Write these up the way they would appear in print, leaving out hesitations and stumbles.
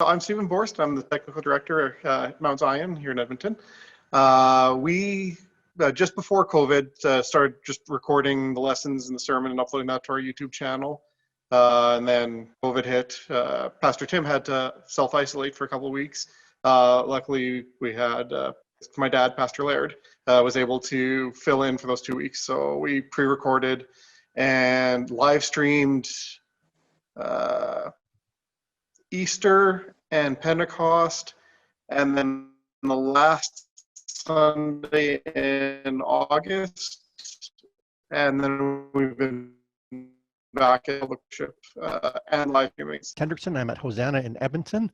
I'm Stephen Borst. I'm the technical director at Mount Zion here in Edmonton. We just before COVID started just recording the lessons and the sermon and uploading that to our YouTube channel. And then COVID hit. Pastor Tim had to self-isolate for a couple of weeks. Luckily, we had my dad, Pastor Laird, was able to fill in for those 2 weeks. So we pre-recorded and live streamed Easter and Pentecost, and then the last Sunday in August, and then we've been back at worship and live streaming. Hendrickson, I'm at Hosanna in Edmonton.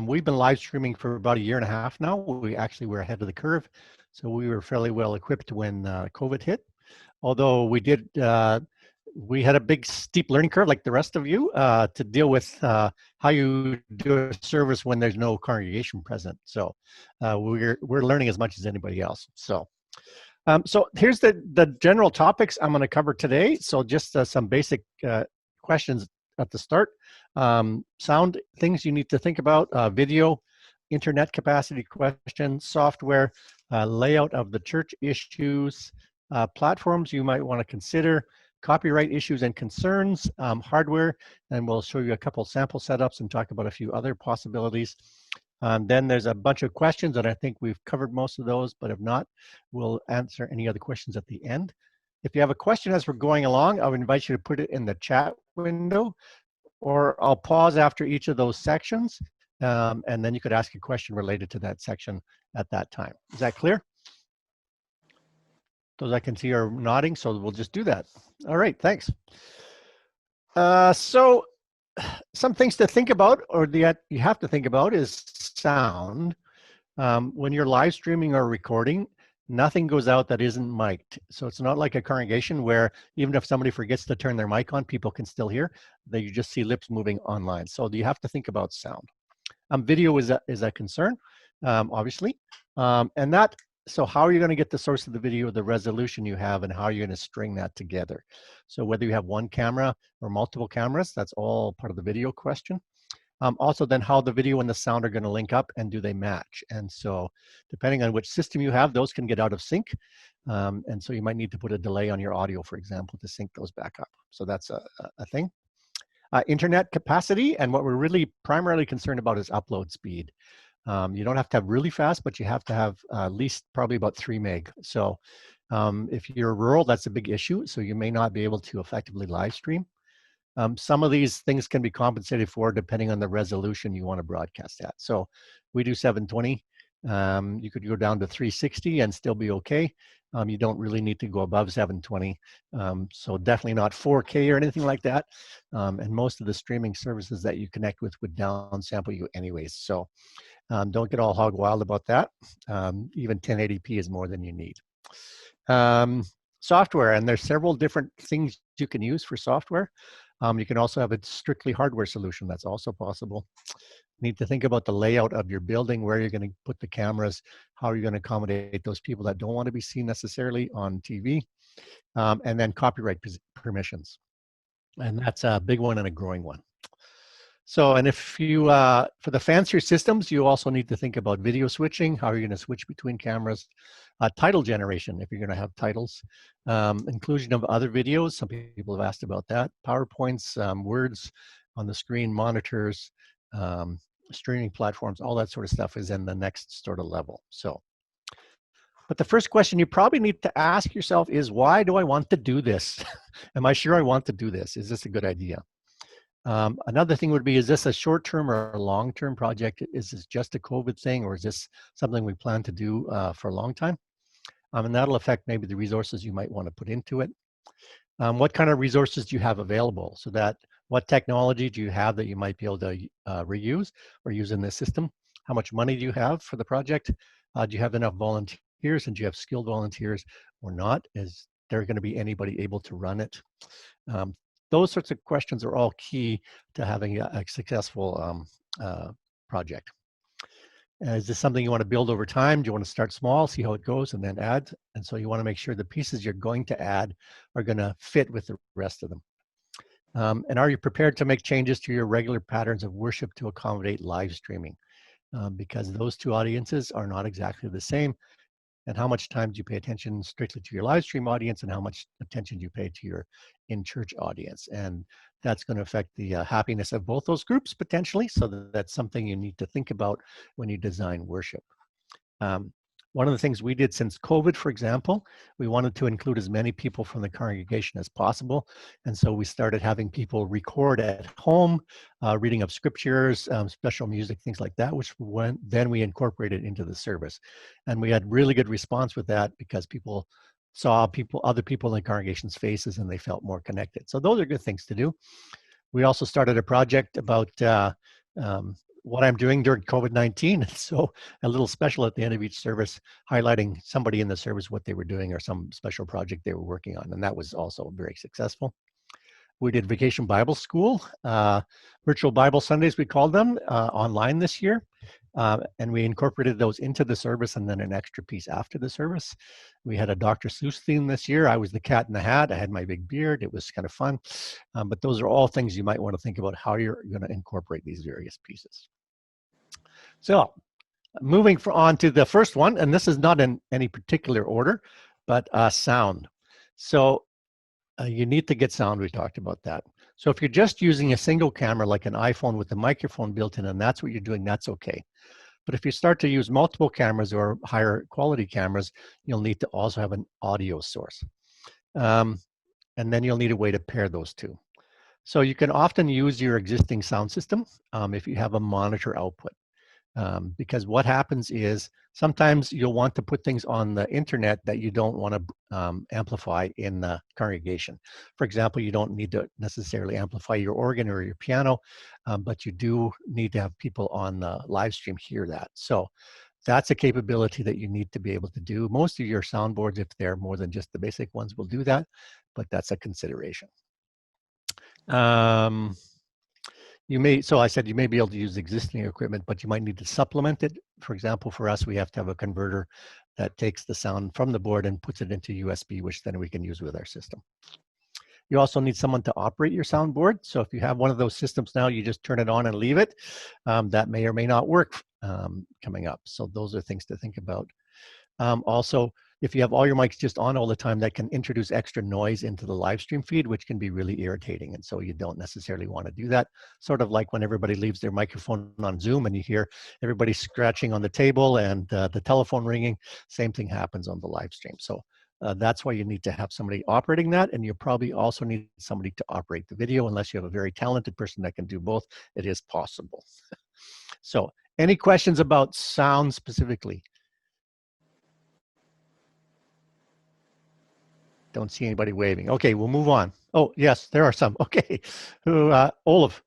We've been live streaming for about 1.5 years now. We actually were ahead of the curve, so we were fairly well equipped when COVID hit. Although we had a big steep learning curve like the rest of you to deal with how you do a service when there's no congregation present. So we're learning as much as anybody else. So here's the general topics I'm going to cover today. So just some basic questions at the start. Sound, things you need to think about, video, internet capacity question, software, layout of the church issues, platforms you might want to consider, copyright issues and concerns, hardware, and we'll show you a couple sample setups and talk about a few other possibilities. Then there's a bunch of questions, and I think we've covered most of those, but if not, we'll answer any other questions at the end. If you have a question as we're going along, I would invite you to put it in the chat window, or I'll pause after each of those sections, and then you could ask a question related to that section at that time. Is that clear? Those I can see are nodding, so we'll just do that. All right, thanks. So some things to think about, or that you have to think about, is sound. When you're live streaming or recording, nothing goes out that isn't mic'd. So it's not like a congregation where even if somebody forgets to turn their mic on, people can still hear. You just see lips moving online. So you have to think about sound. Video is a concern, obviously, so how are you going to get the source of the video, the resolution you have, and how are you going to string that together? So whether you have one camera or multiple cameras, that's all part of the video question. Also then how the video and the sound are going to link up, and do they match? And so depending on which system you have, those can get out of sync. And so you might need to put a delay on your audio, for example, to sync those back up. So that's a thing. Internet capacity, and what we're really primarily concerned about is upload speed. You don't have to have really fast, but you have to have at least probably about 3 meg. So if you're rural, that's a big issue. So you may not be able to effectively live stream. Some of these things can be compensated for depending on the resolution you want to broadcast at. So we do 720. You could go down to 360 and still be okay. You don't really need to go above 720. So definitely not 4K or anything like that. And most of the streaming services that you connect with would downsample you anyways. So don't get all hog wild about that. Even 1080p is more than you need. Software, and there's several different things you can use for software. You can also have a strictly hardware solution. That's also possible. You need to think about the layout of your building, where you're going to put the cameras, how you're going to accommodate those people that don't want to be seen necessarily on TV, and then copyright permissions. And that's a big one and a growing one. So, and if you, for the fancier systems, you also need to think about video switching, how you're going to switch between cameras, title generation, if you're going to have titles, inclusion of other videos. Some people have asked about that. PowerPoints, words on the screen, monitors, streaming platforms, all that sort of stuff is in the next sort of level. So, but the first question you probably need to ask yourself is, why do I want to do this? Am I sure I want to do this? Is this a good idea? Another thing would be, is this a short-term or a long-term project? Is this just a COVID thing, or is this something we plan to do for a long time? And that'll affect maybe the resources you might want to put into it. What kind of resources do you have available? So that, what technology do you have that you might be able to reuse or use in this system? How much money do you have for the project? Do you have enough volunteers, and do you have skilled volunteers or not? Is there going to be anybody able to run it? Those sorts of questions are all key to having a successful project. Is this something you want to build over time? Do you want to start small, see how it goes, and then add? And so you want to make sure the pieces you're going to add are going to fit with the rest of them. And are you prepared to make changes to your regular patterns of worship to accommodate live streaming? Because those two audiences are not exactly the same. And how much time do you pay attention strictly to your live stream audience, and how much attention do you pay to your in-church audience? And that's going to affect the happiness of both those groups potentially. So that's something you need to think about when you design worship. One of the things we did since COVID, for example, we wanted to include as many people from the congregation as possible. And so we started having people record at home, reading of scriptures, special music, things like that, which then we incorporated into the service. And we had really good response with that because people saw other people in the congregation's faces and they felt more connected. So those are good things to do. We also started a project about what I'm doing during COVID-19. So a little special at the end of each service, highlighting somebody in the service, what they were doing or some special project they were working on. And that was also very successful. We did Vacation Bible School, virtual Bible Sundays, we called them, online this year. And we incorporated those into the service and then an extra piece after the service. We had a Dr. Seuss theme this year. I was the cat in the hat. I had my big beard. It was kind of fun. But those are all things you might want to think about how you're going to incorporate these various pieces. So moving on to the first one, and this is not in any particular order, but sound. So you need to get sound. We talked about that. So if you're just using a single camera like an iPhone with a microphone built in, and that's what you're doing, that's okay. But if you start to use multiple cameras or higher quality cameras, you'll need to also have an audio source. And then you'll need a way to pair those two. So you can often use your existing sound system if you have a monitor output. Because what happens is sometimes you'll want to put things on the internet that you don't want to amplify in the congregation. For example, you don't need to necessarily amplify your organ or your piano, but you do need to have people on the live stream hear that. So that's a capability that you need to be able to do. Most of your soundboards, if they're more than just the basic ones, will do that, but that's a consideration. So I said you may be able to use existing equipment, but you might need to supplement it. For example, for us, we have to have a converter that takes the sound from the board and puts it into USB, which then we can use with our system. You also need someone to operate your soundboard. So if you have one of those systems now, you just turn it on and leave it. That may or may not work coming up. So those are things to think about. Also, if you have all your mics just on all the time, that can introduce extra noise into the live stream feed, which can be really irritating. And so you don't necessarily want to do that. Sort of like when everybody leaves their microphone on Zoom and you hear everybody scratching on the table and the telephone ringing, same thing happens on the live stream. So that's why you need to have somebody operating that. And you probably also need somebody to operate the video. Unless you have a very talented person that can do both, it is possible. So any questions about sound specifically? Don't see anybody waving. Okay, we'll move on. Oh, yes, there are some. Okay. Olaf.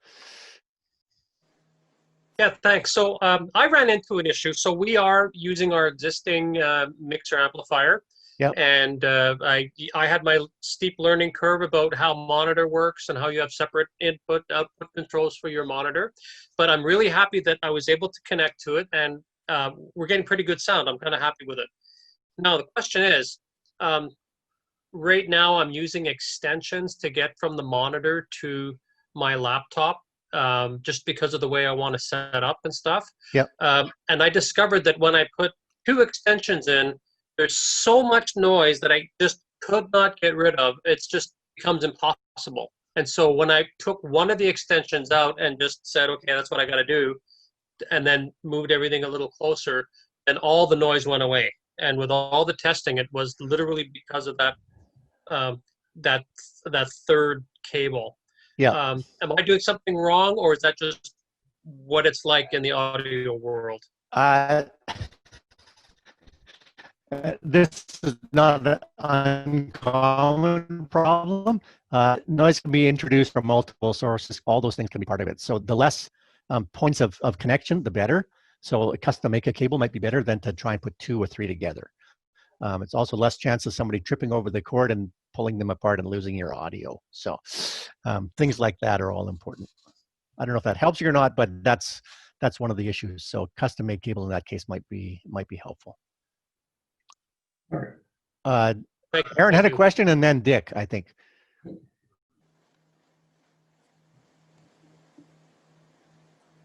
Yeah, thanks. So I ran into an issue. So we are using our existing mixer amplifier. Yep. And I had my steep learning curve about how monitor works and how you have separate input, output controls for your monitor. But I'm really happy that I was able to connect to it, and we're getting pretty good sound. I'm kind of happy with it. Now, the question is, right now I'm using extensions to get from the monitor to my laptop, just because of the way I want to set up and stuff. Yep. And I discovered that when I put 2 extensions in, there's so much noise that I just could not get rid of. It's just becomes impossible. And so when I took one of the extensions out and just said, okay, that's what I got to do, and then moved everything a little closer, and all the noise went away. And with all the testing, it was literally because of that that third cable. Yeah. Am I doing something wrong, or is that just what it's like in the audio world? This is not an uncommon problem. Noise can be introduced from multiple sources. All those things can be part of it. So the less points of connection, the better. So a custom make a cable might be better than to try and put 2 or 3 together. It's also less chance of somebody tripping over the cord and pulling them apart and losing your audio. So things like that are all important. I don't know if that helps you or not, but that's one of the issues. So custom made cable in that case might be helpful. Aaron had a question, and then Dick, I think.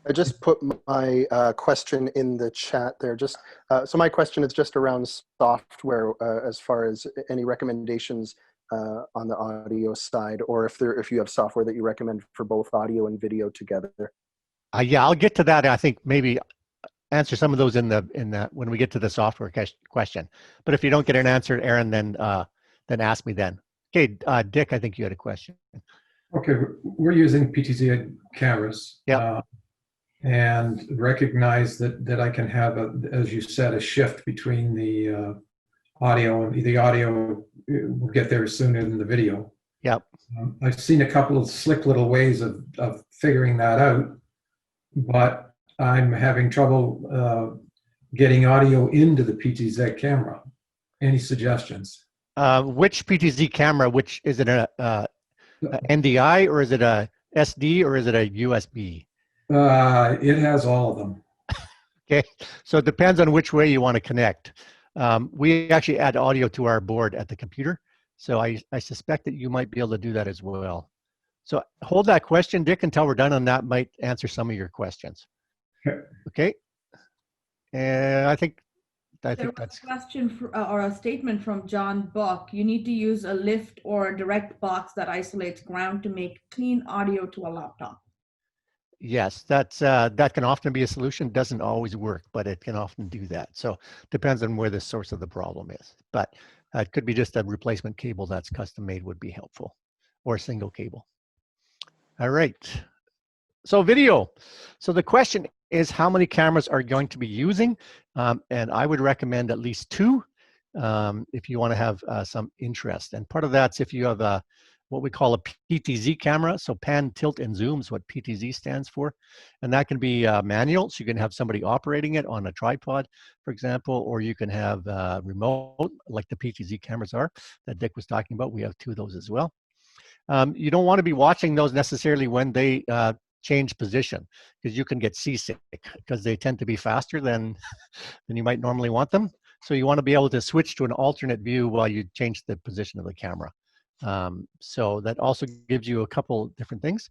I just put my question in the chat there. So my question is just around software, as far as any recommendations on the audio side, or if you have software that you recommend for both audio and video together. Yeah, I'll get to that. I think maybe answer some of those in the when we get to the software question. But if you don't get an answer, Aaron, then ask me then. Okay, Dick, I think you had a question. Okay, we're using PTZ cameras. Yeah. And recognize that I can have, as you said, a shift between the audio, and the audio will get there sooner than the video. Yep. I've seen a couple of slick little ways of figuring that out, but I'm having trouble getting audio into the PTZ camera. Any suggestions? Which PTZ camera? Which is it a NDI, or is it a SD, or is it a USB? It has all of them. Okay, so it depends on which way you want to connect. We actually add audio to our board at the computer, so I suspect that you might be able to do that as well. So hold that question, Dick, until we're done on that. Might answer some of your questions. Okay. And I think that's a question or a statement from John Buck. You need to use a lift or a direct box that isolates ground to make clean audio to a laptop. Yes, that can often be a solution. Doesn't always work, but it can often do that. So depends on where the source of the problem is. But it could be just a replacement cable that's custom made would be helpful, or a single cable. All right. So video. So the question is, how many cameras are you going to be using? And I would recommend at least 2 if you want to have some interest. And part of that's if you have what we call a PTZ camera. So pan, tilt, and zoom is what PTZ stands for. And that can be manual. So you can have somebody operating it on a tripod, for example, or you can have remote, like the PTZ cameras are that Dick was talking about. We have 2 of those as well. You don't want to be watching those necessarily when they change position, because you can get seasick because they tend to be faster than you might normally want them. So you want to be able to switch to an alternate view while you change the position of the camera. So that also gives you a couple different things.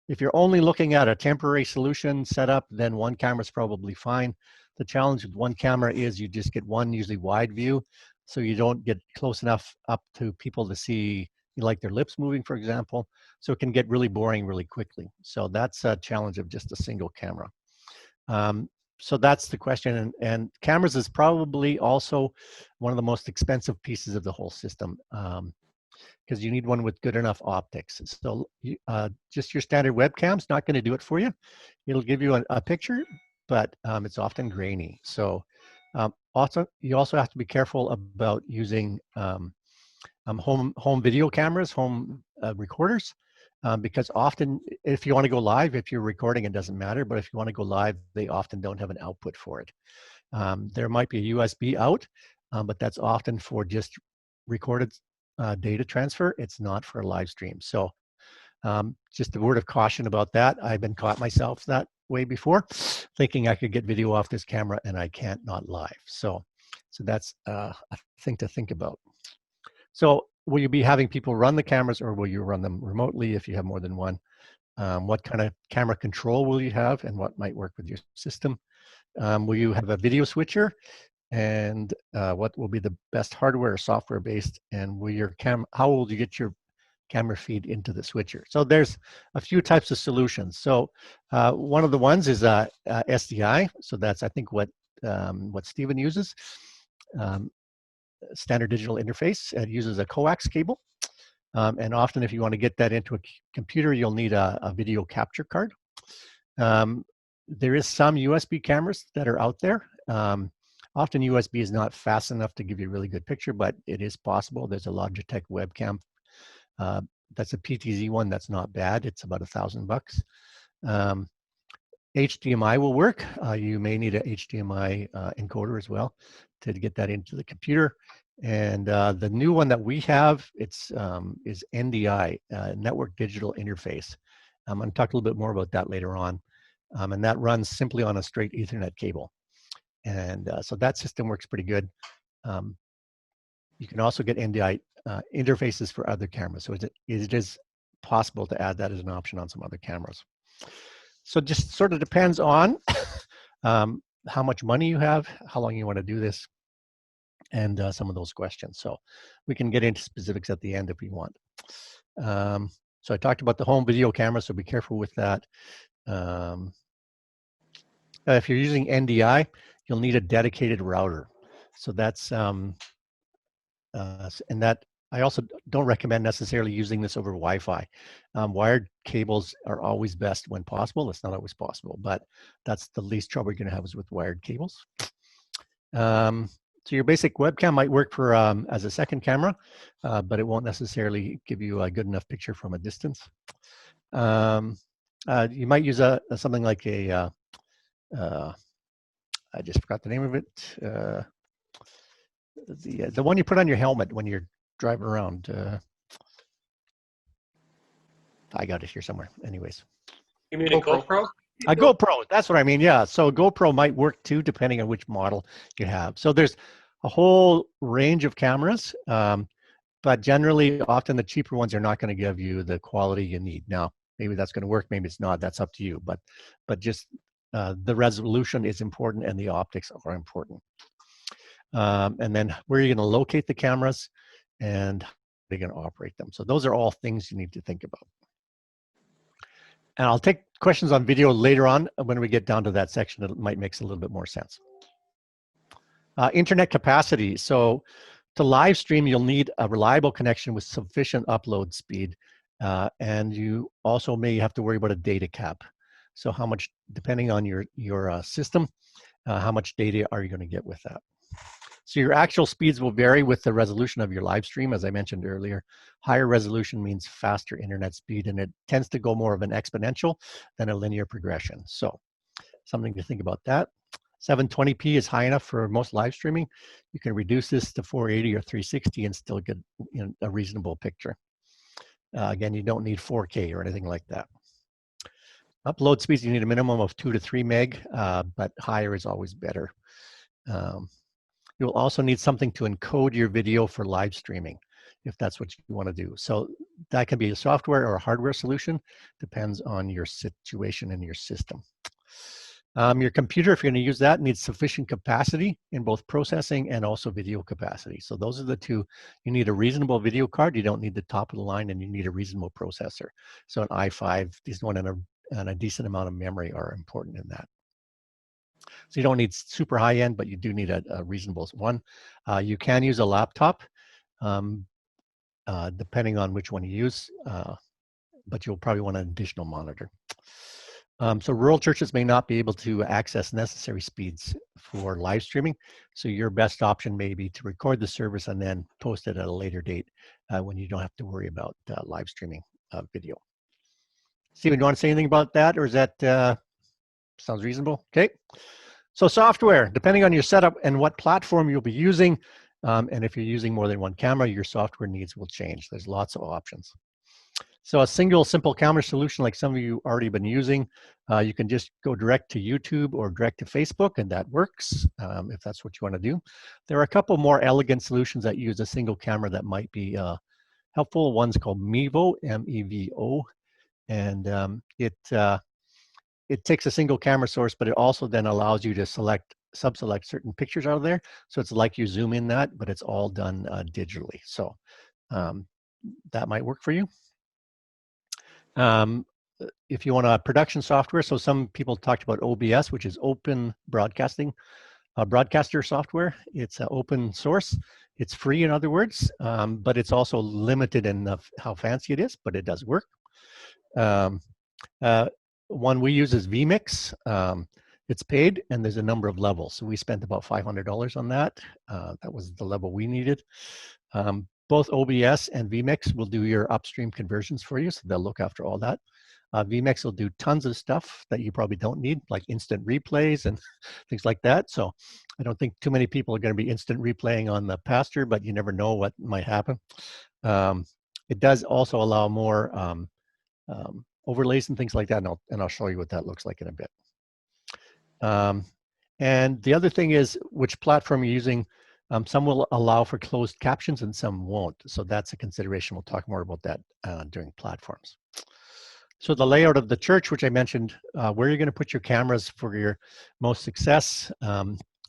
If you're only looking at a temporary solution setup, then 1 camera is probably fine. The challenge with 1 camera is you just get one usually wide view, so you don't get close enough up to people to see like their lips moving, for example. So it can get really boring really quickly. So that's a challenge of just a single camera. So that's the question. And cameras is probably also one of the most expensive pieces of the whole system, because you need one with good enough optics. So just your standard webcam's not going to do it for you. It'll give you a picture, but it's often grainy. So you also have to be careful about using home video cameras, home recorders, because often if you want to go live, if you're recording, it doesn't matter, but if you want to go live, they often don't have an output for it. There might be a USB out, but that's often for just recorded data transfer. It's not for a live stream. So just a word of caution about that. I've been caught myself that way before, thinking I could get video off this camera and I can't, not live. So that's a thing to think about. So will you be having people run the cameras, or will you run them remotely if you have more than one? What kind of camera control will you have, and what might work with your system? Will you have a video switcher? And what will be the best hardware or software based? And will your how will you get your camera feed into the switcher? So there's a few types of solutions. So one of the ones is SDI. So that's, I think, what Stephen uses. Standard digital interface. It uses a coax cable. And often if you want to get that into a computer, you'll need a video capture card. There is some USB cameras that are out there. Often USB is not fast enough to give you a really good picture, but it is possible. There's a Logitech webcam. That's a PTZ one. That's not bad. It's about $1,000. HDMI will work. You may need a HDMI encoder as well to get that into the computer. And the new one that we have, is NDI, Network Digital Interface. I'm going to talk a little bit more about that later on. And that runs simply on a straight Ethernet cable. And so that system works pretty good. You can also get NDI interfaces for other cameras. So it is possible to add that as an option on some other cameras. So just sort of depends on how much money you have, how long you want to do this, and some of those questions. So we can get into specifics at the end if we want. So I talked about the home video camera, so be careful with that. If you're using NDI, you'll need a dedicated router. So that's, and that I also don't recommend necessarily using this over Wi-Fi. Wired cables are always best when possible. It's not always possible, but that's the least trouble you're gonna have is with wired cables. So your basic webcam might work for as a second camera, but it won't necessarily give you a good enough picture from a distance. You might use something like a, I just forgot the name of it. The one you put on your helmet when you're driving around. I got it here somewhere. Anyways. You mean a GoPro? A GoPro, that's what I mean, yeah. So GoPro might work too, depending on which model you have. So there's a whole range of cameras, but generally, often the cheaper ones are not going to give you the quality you need. Now, maybe that's going to work, maybe it's not, that's up to you. But just the resolution is important and the optics are important. And then where you're going to locate the cameras and how you're going to operate them. So those are all things you need to think about. And I'll take questions on video later on when we get down to that section. It might make a little bit more sense. Internet capacity. So to live stream, you'll need a reliable connection with sufficient upload speed. And you also may have to worry about a data cap. So how much, depending on your system, how much data are you going to get with that? So your actual speeds will vary with the resolution of your live stream, as I mentioned earlier. Higher resolution means faster internet speed, and it tends to go more of an exponential than a linear progression. So something to think about that. 720p is high enough for most live streaming. You can reduce this to 480 or 360 and still get a reasonable picture. Again, you don't need 4K or anything like that. Upload speeds, you need a minimum of 2 to 3 meg, but higher is always better. You'll also need something to encode your video for live streaming, if that's what you want to do. So that can be a software or a hardware solution, depends on your situation and your system. Your computer, if you're going to use that, needs sufficient capacity in both processing and also video capacity. So those are the two. You need a reasonable video card. You don't need the top of the line, and you need a reasonable processor. So an i5, this one and a decent amount of memory are important in that. So you don't need super high end, but you do need a reasonable one. You can use a laptop, depending on which one you use, but you'll probably want an additional monitor. So rural churches may not be able to access necessary speeds for live streaming. So your best option may be to record the service and then post it at a later date when you don't have to worry about live streaming video. Stephen, do you want to say anything about that, or is that sounds reasonable? Okay. So software, depending on your setup and what platform you'll be using, and if you're using more than one camera, your software needs will change. There's lots of options. So a single simple camera solution like some of you already been using, you can just go direct to YouTube or direct to Facebook, and that works if that's what you want to do. There are a couple more elegant solutions that use a single camera that might be helpful. One's called Mevo, M-E-V-O, and it takes a single camera source, but it also then allows you to subselect certain pictures out of there. So it's like you zoom in that, but it's all done digitally. So that might work for you. If you want a production software, so some people talked about OBS, which is Open Broadcasting Broadcaster software. It's open source. It's free, in other words, but it's also limited in how fancy it is, but it does work. One we use is vMix. It's paid, and there's a number of levels. So we spent about $500 on that. That was the level we needed. Both OBS and vMix will do your upstream conversions for you, so they'll look after all that. vMix will do tons of stuff that you probably don't need, like instant replays and things like that. So I don't think too many people are going to be instant replaying on the pastor, but you never know what might happen. It does also allow more overlays and things like that, and I'll show you what that looks like in a bit. And the other thing is which platform you're using. Some will allow for closed captions and some won't. So that's a consideration. We'll talk more about that during platforms. So the layout of the church, which I mentioned, where you're going to put your cameras for your most success.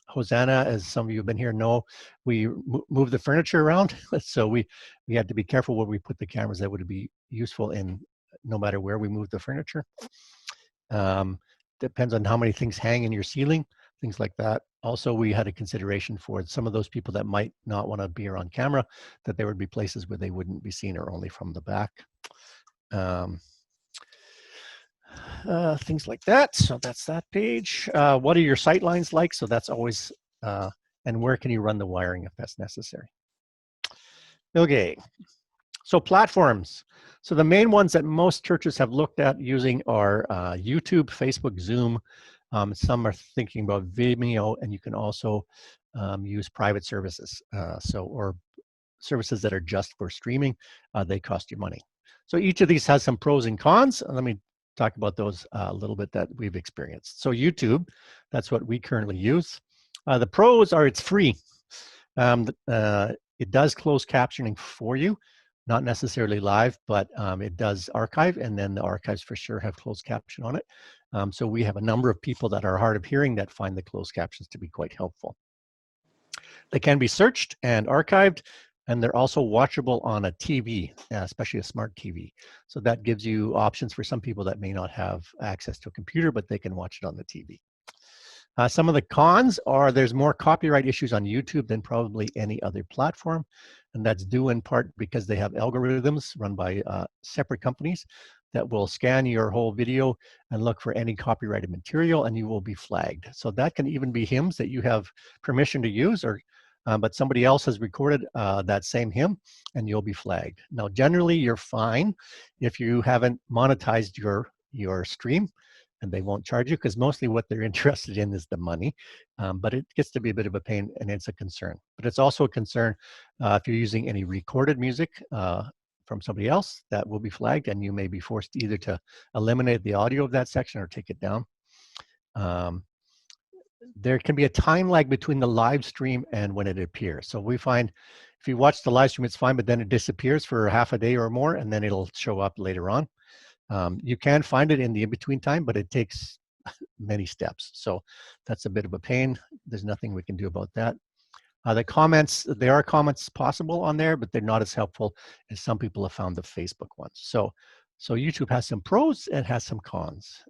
Hosanna, as some of you have been here know, we move the furniture around. So we had to be careful where we put the cameras that would be useful in no matter where we move the furniture. Depends on how many things hang in your ceiling, things like that. Also, we had a consideration for some of those people that might not want to be on camera, that there would be places where they wouldn't be seen or only from the back. Things like that. So that's that page. What are your sight lines like? So that's always, and where can you run the wiring if that's necessary? Okay, so platforms. So the main ones that most churches have looked at using are YouTube, Facebook, Zoom. Some are thinking about Vimeo, and you can also use private services. Or services that are just for streaming, they cost you money. So each of these has some pros and cons. Let me talk about those a little bit that we've experienced. So YouTube, that's what we currently use. The pros are it's free. It does closed captioning for you, not necessarily live, but it does archive, and then the archives for sure have closed caption on it. So we have a number of people that are hard of hearing that find the closed captions to be quite helpful. They can be searched and archived, and they're also watchable on a TV, especially a smart TV. So that gives you options for some people that may not have access to a computer, but they can watch it on the TV. Some of the cons are there's more copyright issues on YouTube than probably any other platform. And that's due in part because they have algorithms run by separate companies that will scan your whole video and look for any copyrighted material, and you will be flagged. So that can even be hymns that you have permission to use, or but somebody else has recorded that same hymn, and you'll be flagged. Now, generally, you're fine if you haven't monetized your stream, and they won't charge you, because mostly what they're interested in is the money. But it gets to be a bit of a pain, and it's a concern. But it's also a concern if you're using any recorded music from somebody else, that will be flagged, and you may be forced either to eliminate the audio of that section or take it down. There can be a time lag between the live stream and when it appears. So we find if you watch the live stream, it's fine, but then it disappears for half a day or more, and then it'll show up later on. You can find it in the in-between time, but it takes many steps. So that's a bit of a pain. There's nothing we can do about that. The comments, there are comments possible on there, but they're not as helpful as some people have found the Facebook ones. So YouTube has some pros and has some cons.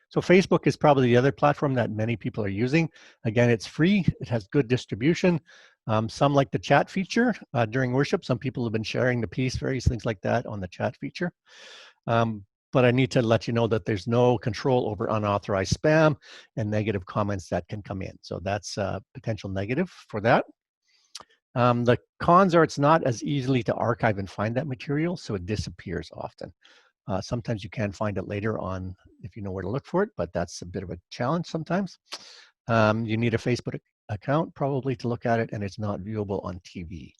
So Facebook is probably the other platform that many people are using. Again, it's free. It has good distribution. Some like the chat feature during worship. Some people have been sharing the piece, various things like that on the chat feature. But I need to let you know that there's no control over unauthorized spam and negative comments that can come in. So that's a potential negative for that. The cons are it's not as easily to archive and find that material, so it disappears often. Sometimes you can find it later on if you know where to look for it, but that's a bit of a challenge sometimes. You need a Facebook account probably to look at it, and it's not viewable on TV.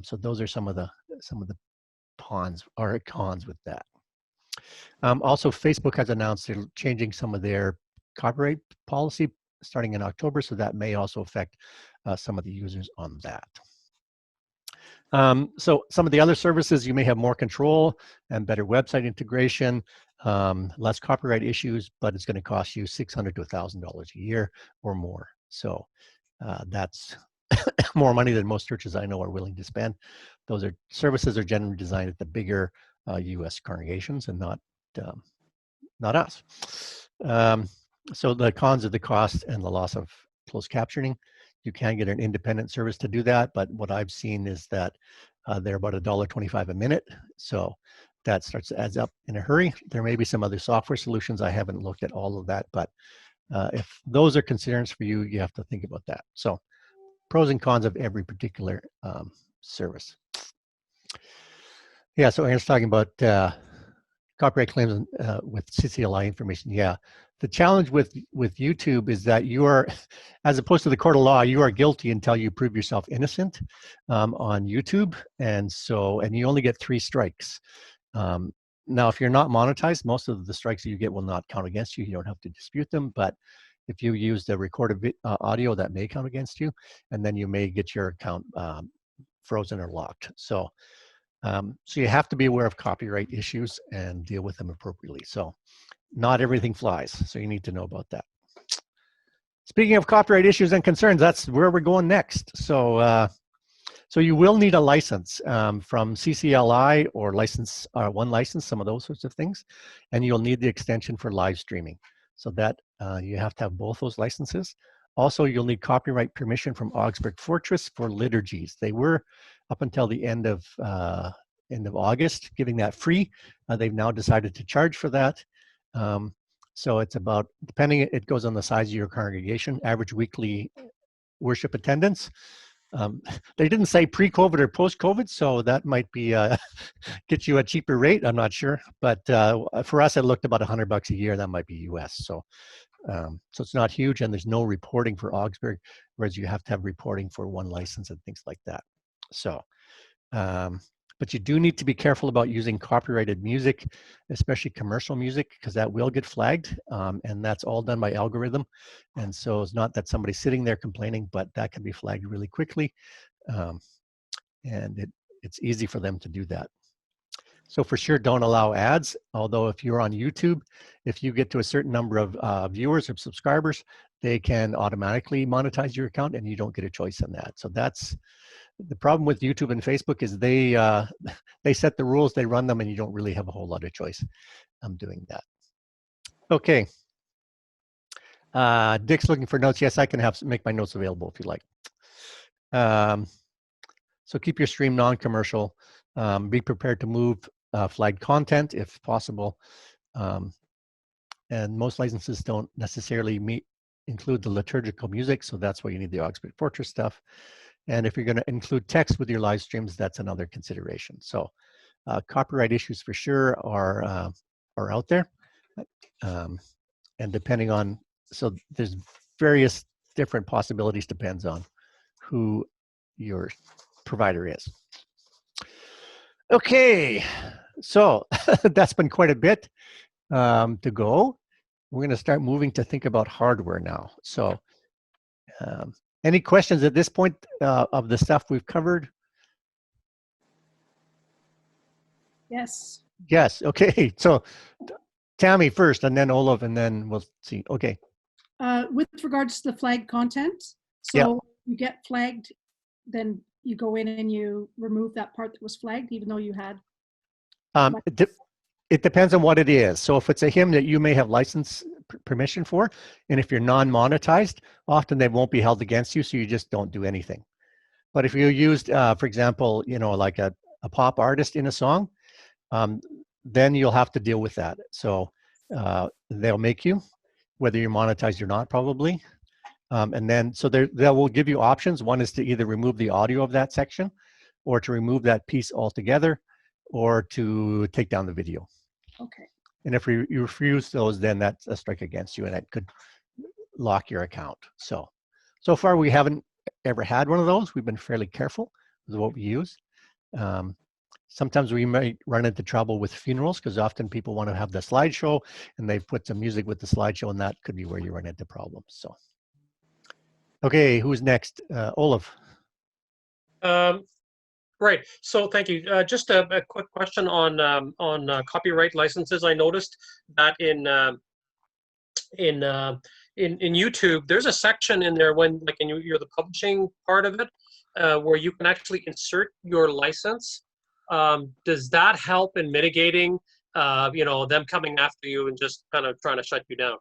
So those are some of the cons with that. Also, Facebook has announced they're changing some of their copyright policy starting in October, so that may also affect some of the users on that. So some of the other services, you may have more control and better website integration, less copyright issues, but it's going to cost you $600 to $1,000 a year or more. So that's more money than most churches I know are willing to spend. Those are services are generally designed at the bigger U.S. congregations and not us. So the cons of the cost and the loss of closed captioning. You can get an independent service to do that, but what I've seen is that they're about $1.25 a minute. So that starts to add up in a hurry. There may be some other software solutions. I haven't looked at all of that, but if those are concerns for you, you have to think about that. So pros and cons of every particular service. Yeah, so Aaron's talking about copyright claims with CCLI information. Yeah, the challenge with YouTube is that you are, as opposed to the court of law, you are guilty until you prove yourself innocent on YouTube, and you only get 3 strikes. Now, if you're not monetized, most of the strikes that you get will not count against you. You don't have to dispute them, but if you use the recorded audio, that may count against you, and then you may get your account frozen or locked. So So you have to be aware of copyright issues and deal with them appropriately. So not everything flies, so you need to know about that. Speaking of copyright issues and concerns, that's where we're going next. So so you will need a license from CCLI or license, one license, some of those sorts of things, and you'll need the extension for live streaming. So that you have to have both those licenses. Also, you'll need copyright permission from Augsburg Fortress for liturgies. They were up until the end of August giving that free. They've now decided to charge for that. So it's about, depending, it goes on the size of your congregation, average weekly worship attendance. They didn't say pre-COVID or post-COVID, so that might be get you a cheaper rate. I'm not sure, but for us, it looked about $100 a year. That might be US. So it's not huge, and there's no reporting for Augsburg, whereas you have to have reporting for one license and things like that. So, but you do need to be careful about using copyrighted music, especially commercial music, because that will get flagged, and that's all done by algorithm. And so it's not that somebody's sitting there complaining, but that can be flagged really quickly, and it's easy for them to do that. So for sure, don't allow ads. Although if you're on YouTube, if you get to a certain number of viewers or subscribers, they can automatically monetize your account, and you don't get a choice in that. So that's the problem with YouTube and Facebook, is they set the rules, they run them, and you don't really have a whole lot of choice doing that. Okay. Dick's looking for notes. Yes, I can make my notes available if you like. So keep your stream non-commercial. Be prepared to move flagged content if possible. And most licenses don't necessarily include the liturgical music, so that's why you need the Augsburg Fortress stuff. And if you're going to include text with your live streams, that's another consideration. So copyright issues for sure are out there. And depending on, so there's various different possibilities, depends on who your provider is. Okay, so that's been quite a bit to go. We're going to start moving to think about hardware now. So any questions at this point of the stuff we've covered? Yes. Yes, okay. So Tammy first, and then Olaf, and then we'll see. Okay. With regards to the flagged content, so Yep. you get flagged, then you go in and you remove that part that was flagged, even though you had. It depends on what it is. So if it's a hymn that you may have license permission for, and if you're non-monetized, often they won't be held against you, so you just don't do anything. But if you used, for example, like a pop artist in a song, then you'll have to deal with that. So they'll make you, whether you're monetized or not, probably. And then, so they will give you options. One is to either remove the audio of that section, or to remove that piece altogether, or to take down the video. Okay. And if you refuse those, then that's a strike against you, and that could lock your account. So far we haven't ever had one of those. We've been fairly careful with what we use. Sometimes we might run into trouble with funerals, because often people want to have the slideshow, and they've put some music with the slideshow, and that could be where you run into problems. So, okay, who's next? Olaf. Right. So thank you. Just a quick question on copyright licenses. I noticed that in YouTube, there's a section in there when, like, you're the publishing part of it, where you can actually insert your license. Does that help in mitigating, them coming after you and just kind of trying to shut you down?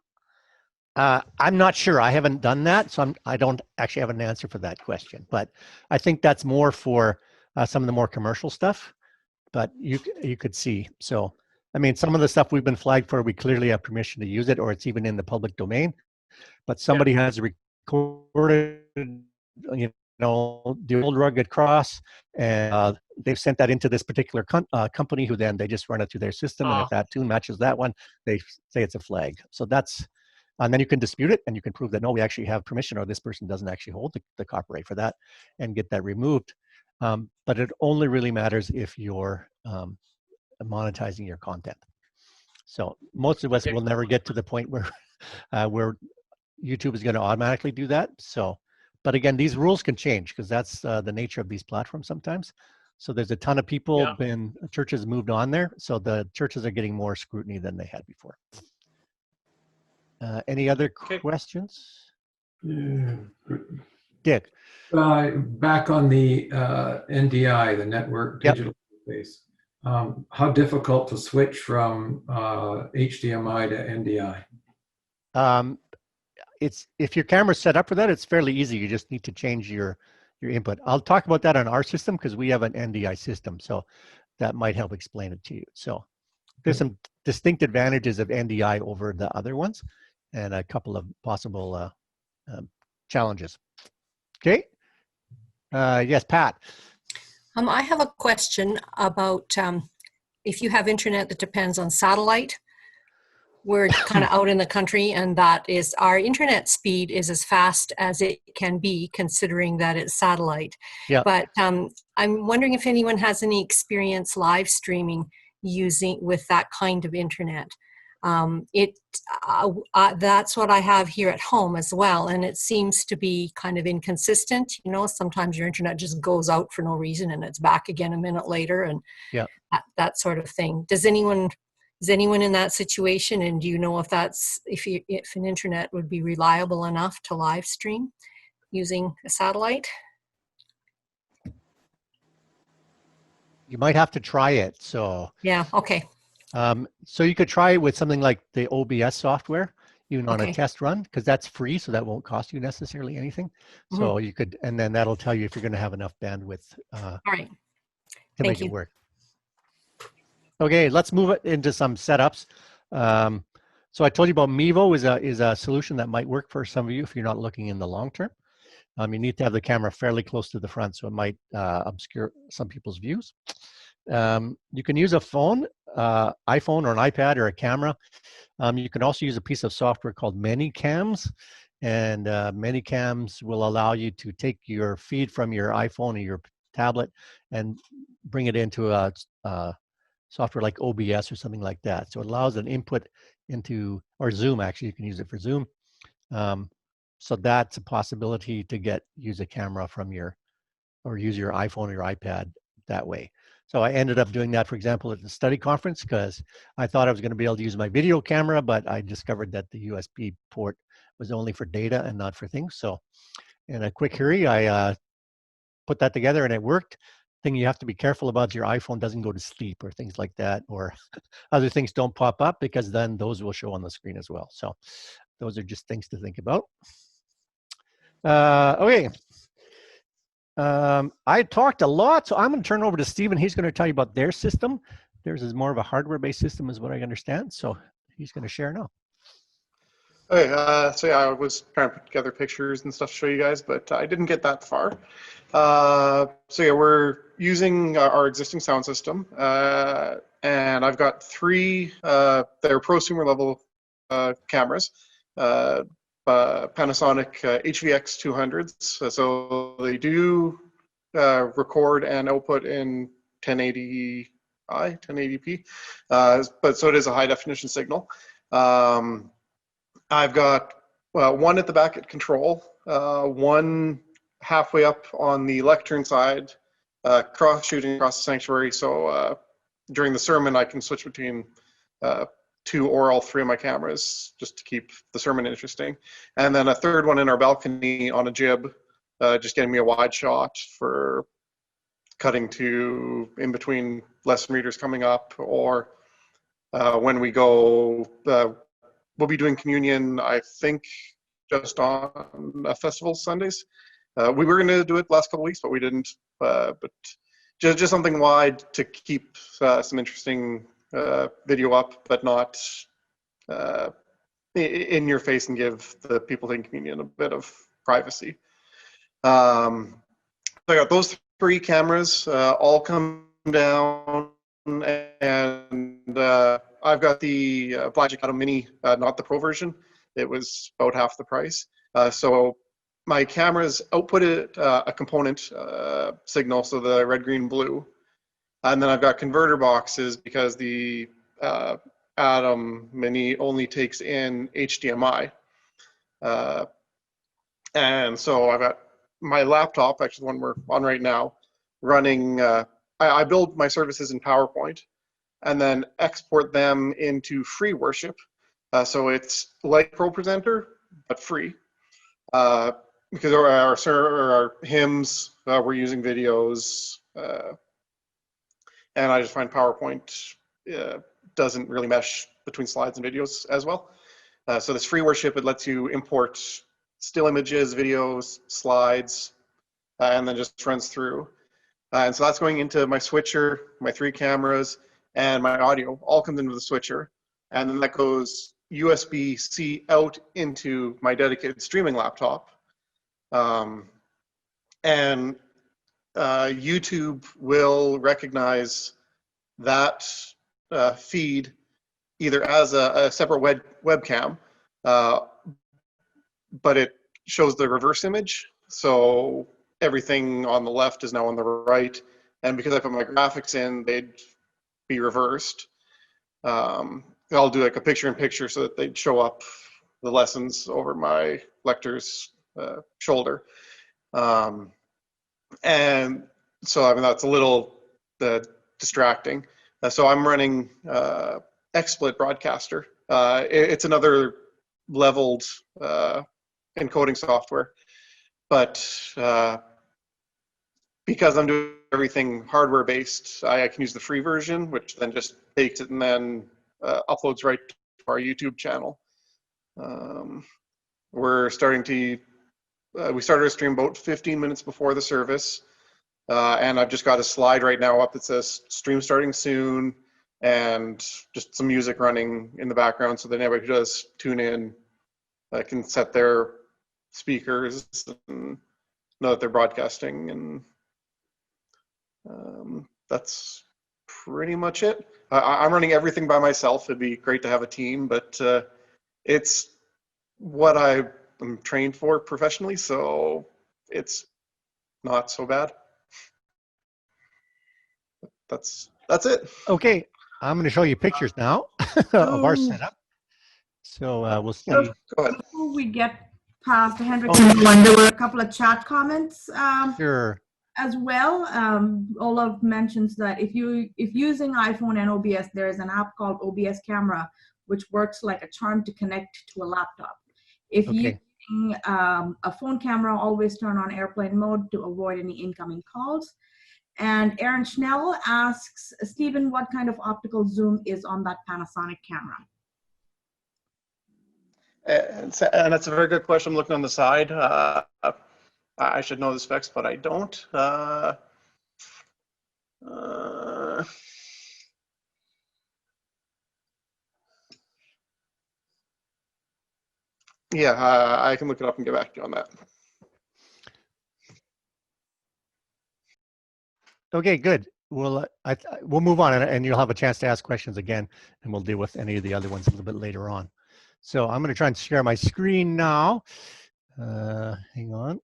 I'm not sure. I haven't done that, so I don't actually have an answer for that question. But I think that's more for some of the more commercial stuff. But you could see. So, I mean, some of the stuff we've been flagged for, we clearly have permission to use it, or it's even in the public domain. But somebody has recorded, the old rugged cross, and they've sent that into this particular company, who then they just run it through their system. And if that tune matches that one, they say it's a flag. So that's, and then you can dispute it, and you can prove that, no, we actually have permission, or this person doesn't actually hold the copyright for that, and get that removed. But it only really matters if you're monetizing your content. So most of us will never get to the point where YouTube is going to automatically do that. So, but again, these rules can change, because that's the nature of these platforms sometimes. So there's a ton of people Yeah. churches moved on there. So the churches are getting more scrutiny than they had before. Any other Okay. questions? Yeah. Dick? Back on the NDI, the network Yep. digital interface. How difficult to switch from HDMI to NDI? It's if your camera's set up for that, it's fairly easy. You just need to change your input. I'll talk about that on our system because we have an NDI system, so that might help explain it to you. So there's some distinct advantages of NDI over the other ones, and a couple of possible challenges. Okay. Yes, Pat. I have a question about if you have internet that depends on satellite. We're kind of out in the country, and that is our internet speed is as fast as it can be considering that it's satellite. Yeah. But I'm wondering if anyone has any experience live streaming with that kind of internet. That's what I have here at home as well, and it seems to be kind of inconsistent. You know, sometimes your internet just goes out for no reason and it's back again a minute later, and yeah, that sort of thing. Is anyone in that situation, and do you know if an internet would be reliable enough to live stream using a satellite? You might have to try it. So Yeah. Okay. So you could try it with something like the OBS software, even on a test run, because that's free, so that won't cost you necessarily anything. So you could, and then that'll tell you if you're going to have enough bandwidth All right. to make it work. Okay, let's move it into some setups. So I told you about Mevo is a solution that might work for some of you if you're not looking in the long term. You need to have the camera fairly close to the front, so it might obscure some people's views. You can use a phone, iPhone or an iPad or a camera. You can also use a piece of software called ManyCams, and ManyCams will allow you to take your feed from your iPhone or your tablet and bring it into a software like OBS or something like that. So it allows an input into, or Zoom actually, you can use it for Zoom. So that's a possibility to use a camera from or use your iPhone or your iPad that way. So I ended up doing that, for example, at the study conference because I thought I was going to be able to use my video camera, but I discovered that the USB port was only for data and not for things. So in a quick hurry, I put that together and it worked. Thing you have to be careful about, your iPhone doesn't go to sleep or things like that, or other things don't pop up, because then those will show on the screen as well. So those are just things to think about. Okay. I talked a lot, so I'm going to turn over to Stephen. He's going to tell you about their system. Theirs is more of a hardware-based system is what I understand. So he's going to share now. Okay, so yeah, I was trying to put together pictures and stuff to show you guys, but I didn't get that far. So yeah, we're using our existing sound system, and I've got three, they're prosumer level cameras, Panasonic HVX 200s. So they do record and output in 1080p, but so it is a high definition signal. I've got one at the back at control, one halfway up on the lectern side, shooting across the sanctuary. So during the sermon, I can switch between two or all three of my cameras just to keep the sermon interesting. And then a third one in our balcony on a jib, just getting me a wide shot for cutting to in between lesson readers coming up, or when we go, we'll be doing communion, I think, just on festival Sundays. We were going to do it the last couple of weeks, but we didn't. But just something wide to keep some interesting video up, but not in your face, and give the people taking communion a bit of privacy. So I got those three cameras all come down, and I've got the Blackjack Auto Mini, not the Pro version. It was about half the price. So my cameras outputted a component signal, so the red, green, blue. And then I've got converter boxes because the Atom Mini only takes in HDMI. And so I've got my laptop, actually the one we're on right now, running I build my services in PowerPoint and then export them into free worship. So it's like ProPresenter, but free. Because our hymns, we're using videos, and I just find PowerPoint doesn't really mesh between slides and videos as well. So this free worship, it lets you import still images, videos, slides, and then just runs through. And so that's going into my switcher, my 3 cameras, and my audio all comes into the switcher. And then that goes USB-C out into my dedicated streaming laptop. And YouTube will recognize that feed either as a separate webcam, but it shows the reverse image. So everything on the left is now on the right. And because I put my graphics in, they'd be reversed. I'll do like a picture-in-picture so that they'd show up the lessons over my lector's shoulder. And so, I mean, that's a little distracting. So I'm running XSplit Broadcaster. It's another leveled encoding software. But because I'm doing everything hardware-based, I can use the free version, which then just takes it and then uploads right to our YouTube channel. We're starting to, we started our stream about 15 minutes before the service, and I've just got a slide right now up that says stream starting soon, and just some music running in the background so that anybody who does tune in can set their speakers and know that they're broadcasting, and that's pretty much it. I'm running everything by myself. It'd be great to have a team, but it's what I am trained for professionally, so it's not so bad. That's it. Okay, I'm going to show you pictures now of our setup. So we'll see. Go ahead. Before we get past the Hendrickson, there were a couple of chat comments. Sure. As well, Olaf mentions that if using iPhone and OBS, there is an app called OBS Camera, which works like a charm to connect to a laptop. If using a phone camera, always turn on airplane mode to avoid any incoming calls. And Aaron Schnell asks, Stephen, what kind of optical zoom is on that Panasonic camera? And that's a very good question. I'm looking on the side. I should know the specs, but I don't. Yeah, I can look it up and get back to you on that. Okay, good. We'll move on, and you'll have a chance to ask questions again, and we'll deal with any of the other ones a little bit later on. So I'm going to try and share my screen now. Hang on.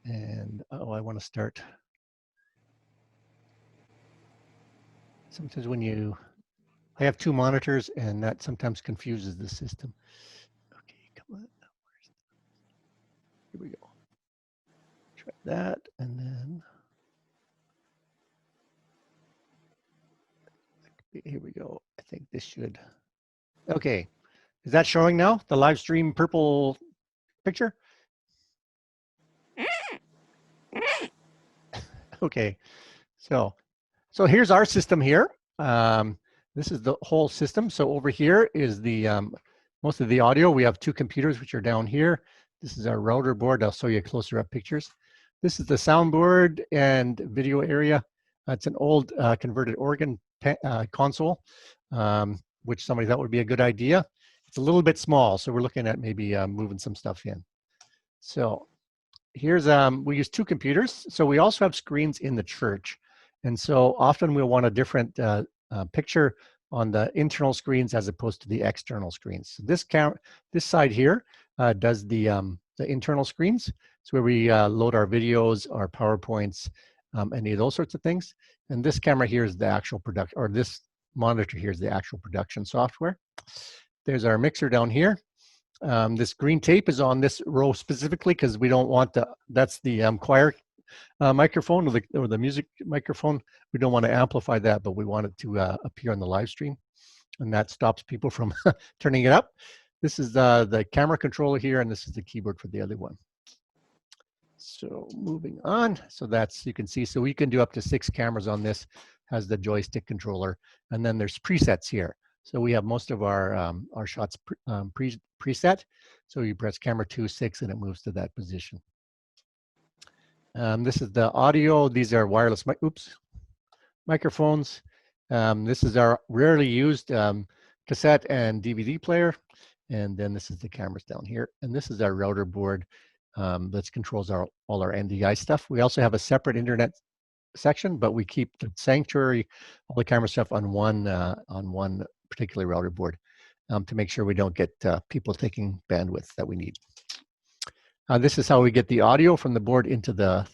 And I want to start. Sometimes I have 2 monitors, and that sometimes confuses the system. Okay, come on. Here we go. Try that, and then here we go. I think this should. Okay, is that showing now? The live stream purple picture? Okay, so here's our system here. This is the whole system. So over here is the most of the audio. We have 2 computers which are down here. This is our router board. I'll show you closer up pictures. This is the soundboard and video area. It's an old converted organ console, which somebody thought would be a good idea. It's a little bit small, so we're looking at maybe moving some stuff in. So here's, we use 2 computers. So we also have screens in the church. And so often we'll want a different picture on the internal screens as opposed to the external screens. So this side here does the internal screens. It's where we load our videos, our PowerPoints, any of those sorts of things. And this camera here is the actual production, or this monitor here is the actual production software. There's our mixer down here. This green tape is on this row specifically because we don't want that's the choir microphone or the music microphone, we don't want to amplify that, but we want it to appear on the live stream, and that stops people from turning it up. This is the camera controller here, and this is the keyboard for the other one. So moving on, so that's, you can see, so we can do up to 6 cameras on this, has the joystick controller, and then there's presets here. So we have most of our shots preset. So you press camera 2, 6, and it moves to that position. This is the audio. These are wireless microphones. This is our rarely used cassette and DVD player. And then this is the cameras down here. And this is our router board that controls all our NDI stuff. We also have a separate internet section, but we keep the sanctuary, all the camera stuff on one particular router board to make sure we don't get people taking bandwidth that we need. This is how we get the audio from the board into the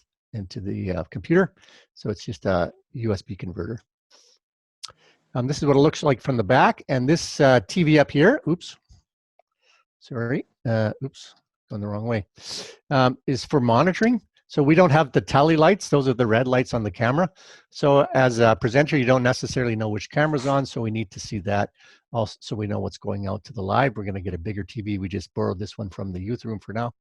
computer. So it's just a USB converter. This is what it looks like from the back, and this TV up here, oops, sorry, oops, going the wrong way, is for monitoring. So we don't have the tally lights. Those are the red lights on the camera. So as a presenter, you don't necessarily know which camera's on, so we need to see that also, so we know what's going out to the live. We're going to get a bigger TV. We just borrowed this one from the youth room for now.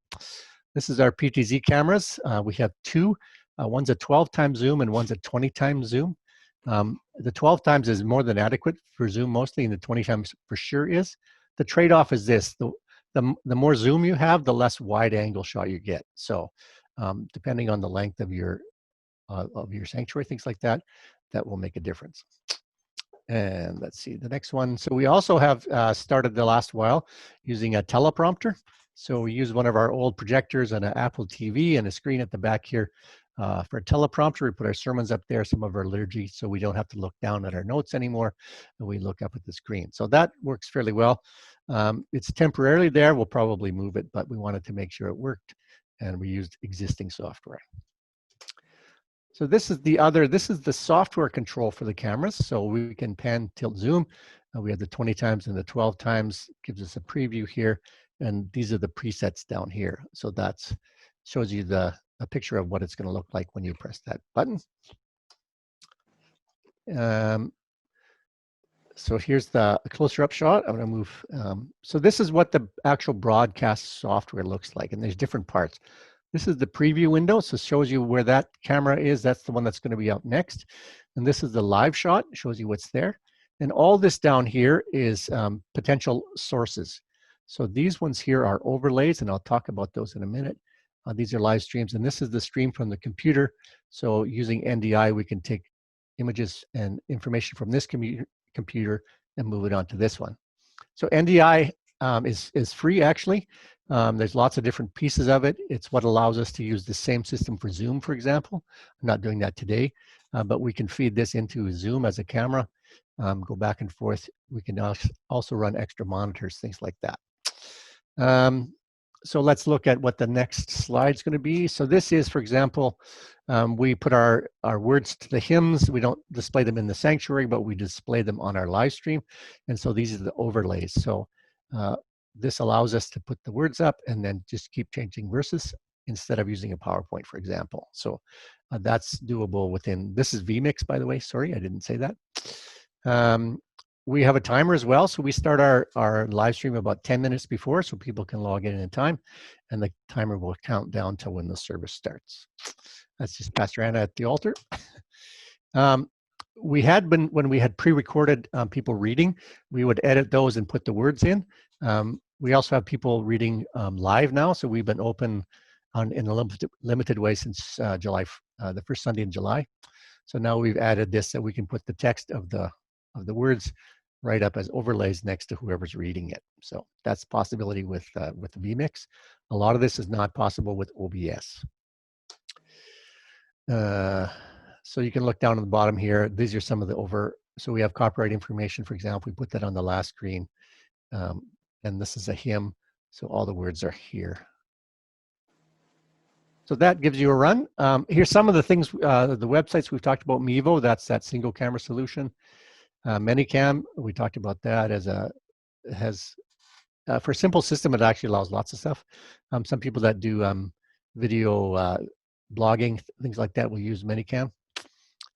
This is our PTZ cameras. We have 2. One's a 12 times zoom and one's a 20 times zoom. The 12 times is more than adequate for zoom mostly, and the 20 times for sure is. The trade-off is this: the more zoom you have, the less wide angle shot you get. So depending on the length of your sanctuary, things like that, that will make a difference. And let's see the next one. So we also have started the last while using a teleprompter. So we use one of our old projectors and an Apple TV and a screen at the back here for a teleprompter. We put our sermons up there, some of our liturgy, so we don't have to look down at our notes anymore, and we look up at the screen. So that works fairly well. It's temporarily there. We'll probably move it, but we wanted to make sure it worked, and we used existing software. So this is the software control for the cameras. So we can pan, tilt, zoom. We have the 20 times and the 12 times, gives us a preview here. And these are the presets down here. So that shows you a picture of what it's going to look like when you press that button. So here's the closer up shot. I'm going to move. So this is what the actual broadcast software looks like. And there's different parts. This is the preview window. So it shows you where that camera is. That's the one that's going to be out next. And this is the live shot. It shows you what's there. And all this down here is potential sources. So these ones here are overlays, and I'll talk about those in a minute. These are live streams, and this is the stream from the computer. So using NDI, we can take images and information from this computer and move it onto this one. So NDI is free, actually. There's lots of different pieces of it. It's what allows us to use the same system for Zoom, for example. I'm not doing that today, but we can feed this into Zoom as a camera, go back and forth. We can also run extra monitors, things like that. So let's look at what the next slide is going to be. So this is, for example, we put our words to the hymns. We don't display them in the sanctuary, but we display them on our live stream. And so these are the overlays. So this allows us to put the words up and then just keep changing verses instead of using a PowerPoint, for example. So that's doable within, this is vMix, by the way. Sorry, I didn't say that. We have a timer as well. So we start our live stream about 10 minutes before so people can log in time, and the timer will count down to when the service starts. That's just Pastor Anna at the altar. We had been, when we had pre-recorded people reading, we would edit those and put the words in. We also have people reading live now. So we've been open in a limited way since July, the first Sunday in July. So now we've added this that we can put the text of the words right up as overlays next to whoever's reading it. So that's a possibility with vMix. A lot of this is not possible with OBS. So you can look down on the bottom here. These are some of the so we have copyright information, for example. We put that on the last screen. And this is a hymn. So all the words are here. So that gives you a run. Here's some of the things, the websites we've talked about. Mevo, that's that single camera solution. Manycam, we talked about that for a simple system, it actually allows lots of stuff. Some people that do video blogging, things like that, we'll use Minicam.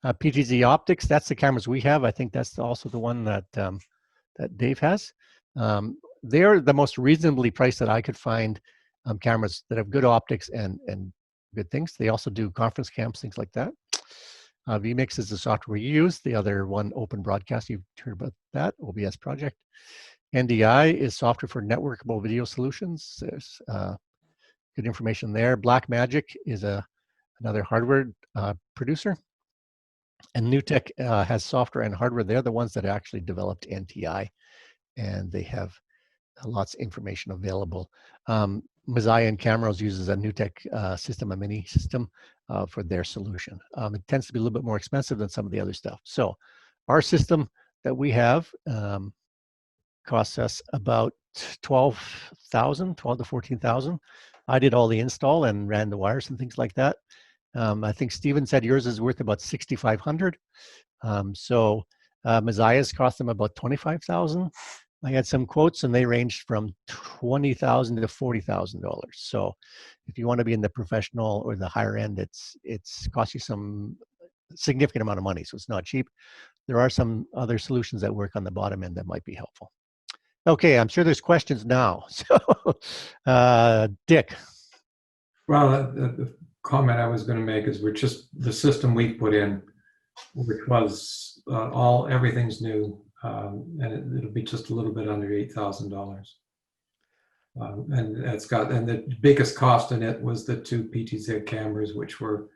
PTZ Optics, that's the cameras we have. I think that's also the one that that Dave has. They're the most reasonably priced that I could find cameras that have good optics and good things. They also do conference cams, things like that. vMix is the software we use. The other one, Open Broadcast, you've heard about that, OBS project. NDI is software for networkable video solutions. There's good information there. Blackmagic is another hardware producer. And NewTek has software and hardware. They're the ones that actually developed NTI, and they have lots of information available. Messiah and Cameras uses a NewTek system, a mini system for their solution. It tends to be a little bit more expensive than some of the other stuff. So our system that we have costs us about $12,000 to $14,000. I did all the install and ran the wires and things like that. I think Steven said yours is worth about $6,500. Messiah's cost them about $25,000. I had some quotes and they ranged from $20,000 to $40,000. So if you want to be in the professional or the higher end, it's cost you some significant amount of money. So it's not cheap. There are some other solutions that work on the bottom end that might be helpful. Okay, I'm sure there's questions now. So, Dick. Well, the comment I was going to make is we're just the system we put in, which was everything's new, and it'll be just a little bit under $8,000. And the biggest cost in it was the two PTZ cameras, which were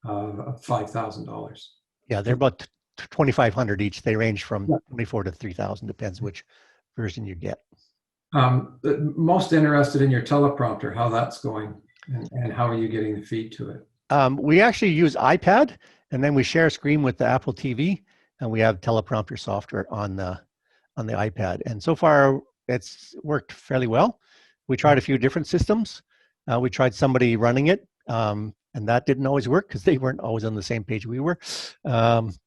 $5,000. Yeah, they're about $2,500 each. They range from $24,000 to $3,000, depends which version you get. Most interested in your teleprompter, how that's going, and how are you getting the feed to it? We actually use iPad, and then we share a screen with the Apple TV, and we have teleprompter software on the iPad. And so far, it's worked fairly well. We tried a few different systems. We tried somebody running it, and that didn't always work because they weren't always on the same page we were.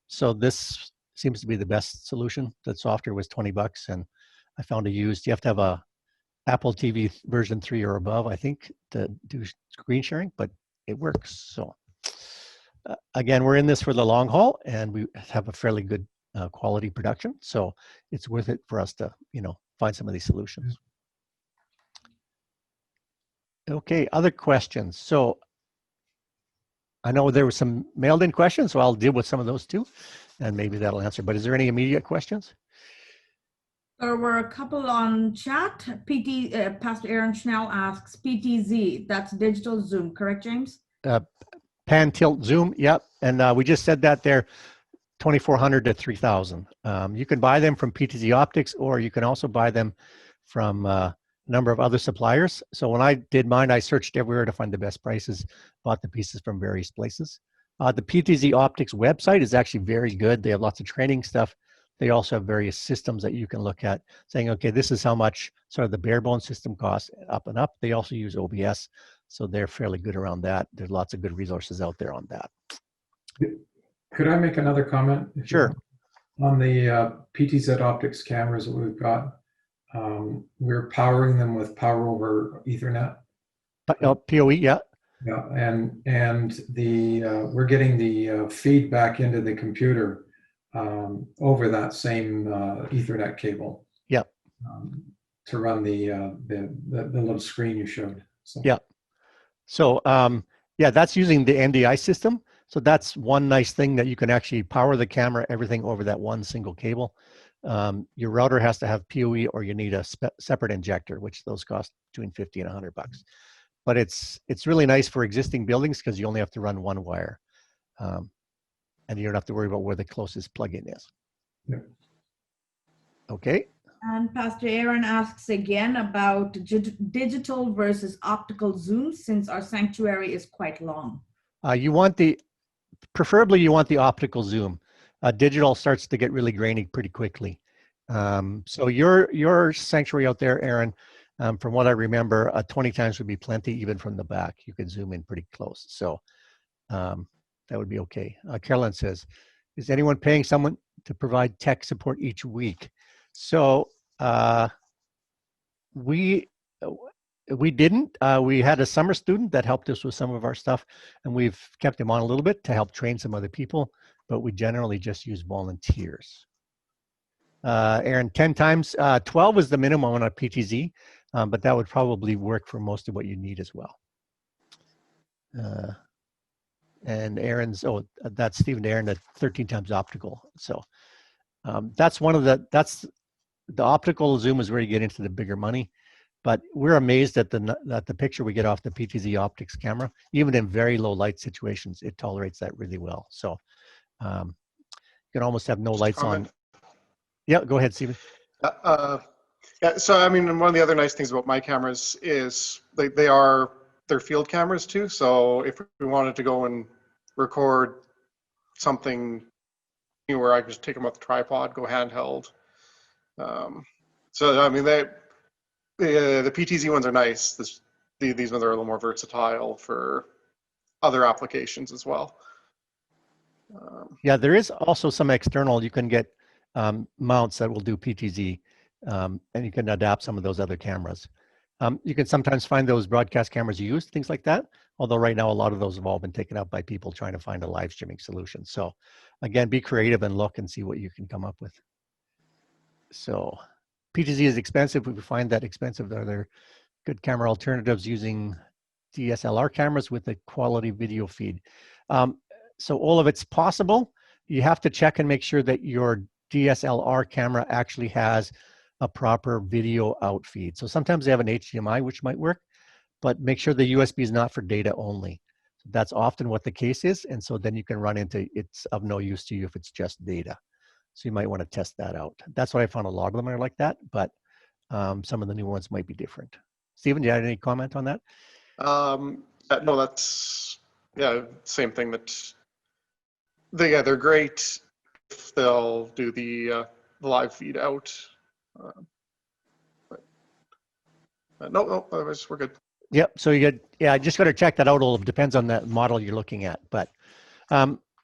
So this seems to be the best solution. That software was $20, and I found a used. You have to have a Apple TV version 3 or above, I think, to do screen sharing, but it works. So again, we're in this for the long haul, and we have a fairly good quality production. So it's worth it for us to, find some of these solutions. Okay, other questions. So I know there were some mailed in questions, so I'll deal with some of those too, and maybe that'll answer. But is there any immediate questions? There were a couple on chat. Pastor Aaron Schnell asks, PTZ, that's digital zoom, correct, James? Pan tilt zoom, yep. And we just said that they're $2,400 to $3,000. You can buy them from PTZ Optics, or you can also buy them from a number of other suppliers. So when I did mine, I searched everywhere to find the best prices, bought the pieces from various places. The PTZ Optics website is actually very good. They have lots of training stuff. They also have various systems that you can look at saying, okay, this is how much sort of the bare bones system costs up and up. They also use OBS, so they're fairly good around that. There's lots of good resources out there on that. Could I make another comment? Sure. On the PTZ Optics cameras that we've got, we're powering them with power over Ethernet. PoE, yeah. Yeah, and we're getting the feedback into the computer over that same Ethernet cable. Yep. To run the little screen you showed. So. Yeah. So yeah, that's using the NDI system. So that's one nice thing, that you can actually power the camera, everything over that one single cable. Your router has to have PoE, or you need a separate injector, which those cost between $50 and $100. But it's really nice for existing buildings because you only have to run one wire. And you don't have to worry about where the closest plug-in is. Yeah. Okay. And Pastor Aaron asks again about digital versus optical zoom, since our sanctuary is quite long. Preferably you want the optical zoom. Digital starts to get really grainy pretty quickly. So your sanctuary out there, Aaron, from what I remember, 20 times would be plenty, even from the back. You could zoom in pretty close. So that would be okay. Carolyn says, is anyone paying someone to provide tech support each week? So We didn't. We had a summer student that helped us with some of our stuff, and we've kept him on a little bit to help train some other people, but we generally just use volunteers. Aaron, 10 times, 12 is the minimum on a PTZ, but that would probably work for most of what you need as well. And Aaron's, oh, that's Stephen Aaron at 13 times optical. So that's one of that's the optical zoom is where you get into the bigger money. But we're amazed at the picture we get off the PTZ optics camera. Even in very low light situations, it tolerates that really well. So you can almost have no lights on. Yeah, go ahead, Stephen. Yeah, so I mean, one of the other nice things about my cameras is they're field cameras too. So if we wanted to go and record something where I could just take them off the tripod, go handheld. So I mean, the PTZ ones are nice. These ones are a little more versatile for other applications as well. Yeah, there is also some external. You can get mounts that will do PTZ, and you can adapt some of those other cameras. You can sometimes find those broadcast cameras you use, things like that. Although right now, a lot of those have all been taken up by people trying to find a live streaming solution. So again, be creative and look and see what you can come up with. So PTZ is expensive. If we find that expensive, are there good camera alternatives using DSLR cameras with a quality video feed? So all of it's possible. You have to check and make sure that your DSLR camera actually has a proper video out feed. So sometimes they have an HDMI, which might work, but make sure the USB is not for data only. So that's often what the case is. And so then you can run into it's of no use to you if it's just data. So you might want to test that out. That's what I found. A lot of them are like that, but some of the new ones might be different. Stephen, do you have any comment on that? No, that's, yeah, same thing. They're great if they'll do the live feed out. No, otherwise we're good. Yep. So you get, yeah, I just got to check that out. All depends on that model you're looking at. But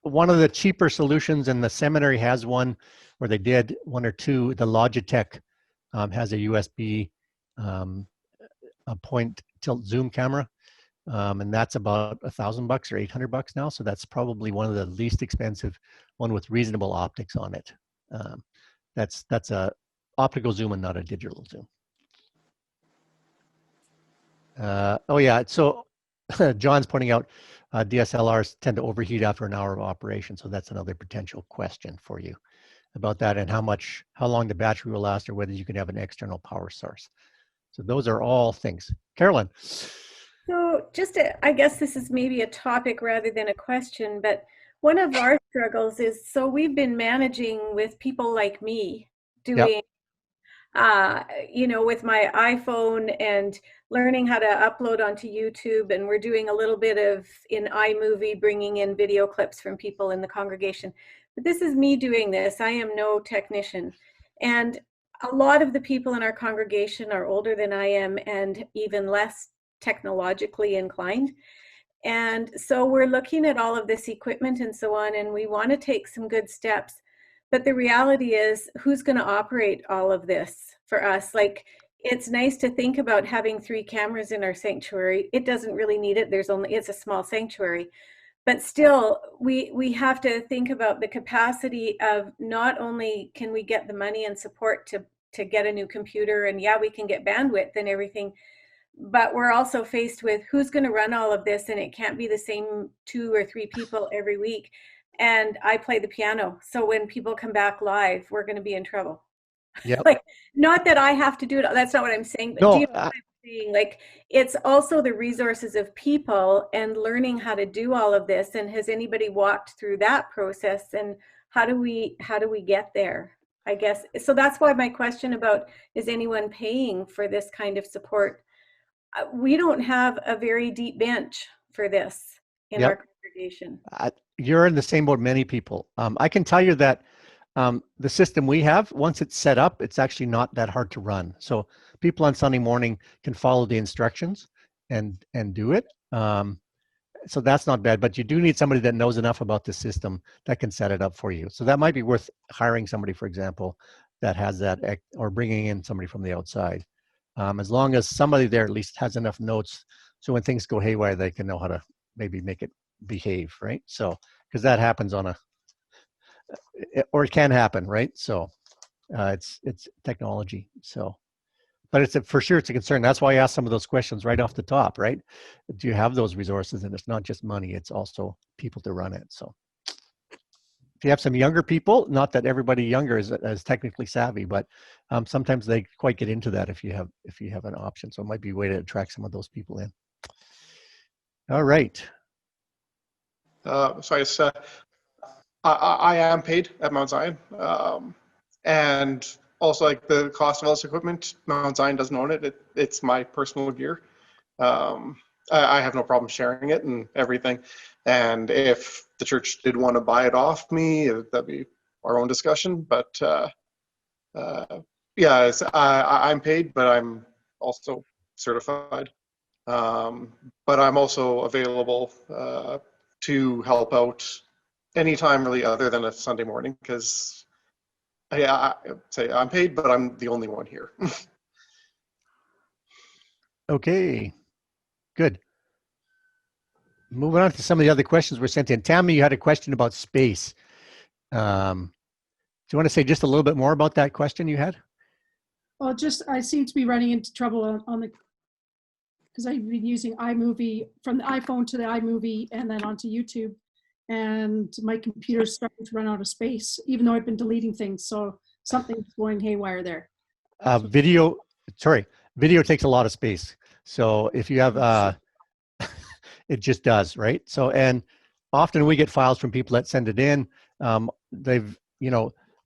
one of the cheaper solutions, and the seminary has one, or they did one or two. The Logitech has a USB a point tilt zoom camera, and that's about $1,000 or $800 now. So that's probably one of the least expensive, one with reasonable optics on it. That's a optical zoom and not a digital zoom. Oh yeah, so John's pointing out DSLRs tend to overheat after an hour of operation. So that's another potential question for you about that, and how long the battery will last, or whether you can have an external power source. So those are all things. Carolyn. So I guess this is maybe a topic rather than a question, but one of our struggles is, so we've been managing with people like me doing, with my iPhone and learning how to upload onto YouTube. And we're doing a little bit of in iMovie, bringing in video clips from people in the congregation. But this is me doing this. I am no technician. And a lot of the people in our congregation are older than I am and even less technologically inclined. And so we're looking at all of this equipment and so on, and we want to take some good steps. But the reality is, who's going to operate all of this for us? Like, it's nice to think about having 3 cameras in our sanctuary. It doesn't really need it. It's a small sanctuary. But still, we have to think about the capacity of, not only can we get the money and support to get a new computer, and yeah, we can get bandwidth and everything, but we're also faced with who's going to run all of this, and it can't be the same 2 or 3 people every week. And I play the piano, so when people come back live, we're going to be in trouble. Yeah. Like, not that I have to do it. That's not what I'm saying. But no, do you know what I'm saying? Like, it's also the resources of people and learning how to do all of this. And has anybody walked through that process? And how do we get there? I guess so. That's why my question about, is anyone paying for this kind of support? We don't have a very deep bench for this in our congregation. You're in the same boat many people. I can tell you that the system we have, once it's set up, it's actually not that hard to run. So people on Sunday morning can follow the instructions and do it. So that's not bad, but you do need somebody that knows enough about the system that can set it up for you. So that might be worth hiring somebody, for example, that has that, or bringing in somebody from the outside. As long as somebody there at least has enough notes, so when things go haywire, they can know how to maybe make it behave, right? So, because that happens on or it can happen, right? So, it's technology. So, but for sure it's a concern. That's why I asked some of those questions right off the top, right? Do you have those resources? And it's not just money; it's also people to run it. So, if you have some younger people, not that everybody younger is technically savvy, but sometimes they quite get into that if you have an option. So it might be a way to attract some of those people in. All right. So I am paid at Mount Zion, and also like the cost of all this equipment, Mount Zion doesn't own it. It's my personal gear. I have no problem sharing it and everything. And if the church did want to buy it off me, that'd be our own discussion. But yeah, I'm paid, but I'm also certified. But I'm also available to help out anytime really other than a Sunday morning, because I say I'm paid, but I'm the only one here. Okay, good. Moving on to some of the other questions were sent in. Tammy, you had a question about space. Do you want to say just a little bit more about that question you had? Well, I seem to be running into trouble on the, because I've been using iMovie from the iPhone to the iMovie and then onto YouTube, and my computer's starting to run out of space, even though I've been deleting things. So something's going haywire there. Video takes a lot of space. So if you have, it just does, right? So, and often we get files from people that send it in. They've,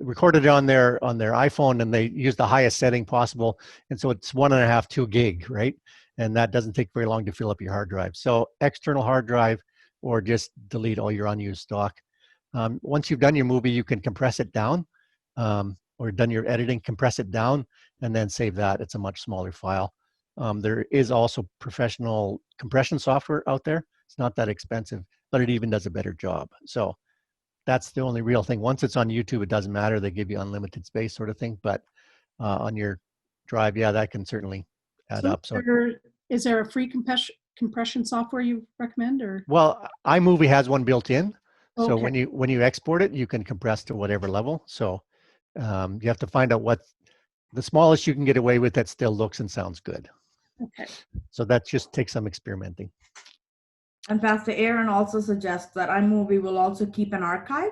recorded it on their iPhone, and they use the highest setting possible. And so it's 1.5, 2 gig, right? And that doesn't take very long to fill up your hard drive. So external hard drive, or just delete all your unused stock. Once you've done your movie, you can compress it down, or done your editing, compress it down, and then save that. It's a much smaller file. There is also professional compression software out there. It's not that expensive, but it even does a better job. So that's the only real thing. Once it's on YouTube, it doesn't matter. They give you unlimited space sort of thing. But on your drive, yeah, that can certainly add up. So is there a free compression software you recommend, or? Well, iMovie has one built in. So Okay. when you export it, you can compress to whatever level. So you have to find out what the smallest you can get away with that still looks and sounds good. Okay. So that just takes some experimenting. And Pastor Aaron also suggests that iMovie will also keep an archive.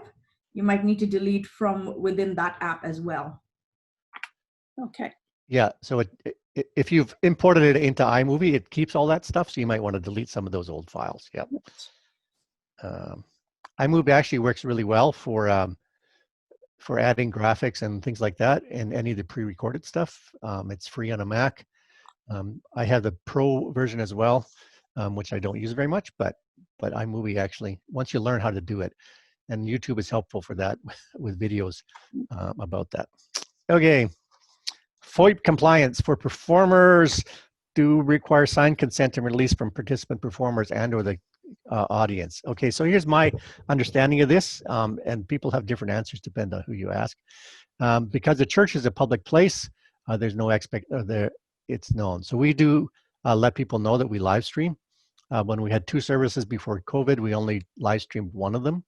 You might need to delete from within that app as well. Okay. Yeah. So if you've imported it into iMovie, it keeps all that stuff. So you might want to delete some of those old files. Yep. iMovie actually works really well for adding graphics and things like that, and any of the pre-recorded stuff. It's free on a Mac. I have the Pro version as well, which I don't use very much, but iMovie actually, once you learn how to do it, and YouTube is helpful for that with videos about that. Okay, FOIP compliance for performers do require signed consent and release from participant performers and or the audience. Okay, so here's my understanding of this, and people have different answers depending on who you ask. Because the church is a public place, there's no it's known. So we do let people know that we live stream. When we had 2 services before COVID, we only live streamed one of them.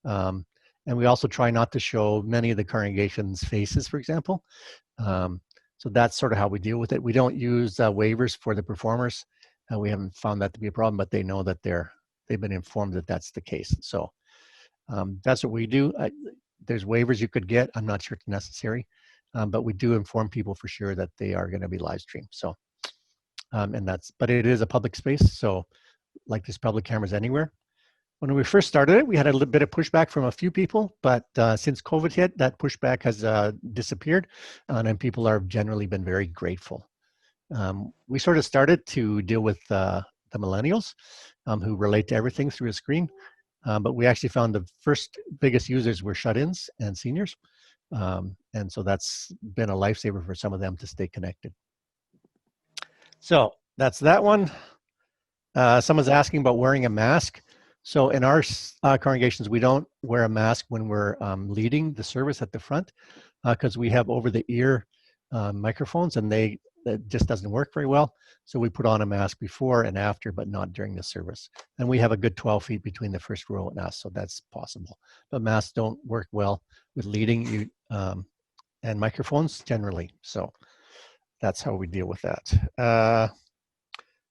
And we also try not to show many of the congregation's faces, for example. So that's sort of how we deal with it. We don't use waivers for the performers. We haven't found that to be a problem, but they know that they've been informed that that's the case. So that's what we do. There's waivers you could get. I'm not sure it's necessary, but we do inform people for sure that they are going to be live streamed. So, but it is a public space. So like there's public cameras anywhere. When we first started it, we had a little bit of pushback from a few people, but since COVID hit, that pushback has disappeared, and people have generally been very grateful. We sort of started to deal with the millennials who relate to everything through a screen, but we actually found the first biggest users were shut-ins and seniors, and so that's been a lifesaver for some of them to stay connected. So that's that one. Someone's asking about wearing a mask. So in our congregations, we don't wear a mask when we're leading the service at the front because we have over-the-ear microphones, and they that just doesn't work very well. So we put on a mask before and after, but not during the service. And we have a good 12 feet between the first row and us, so that's possible. But masks don't work well with leading and microphones generally. So that's how we deal with that.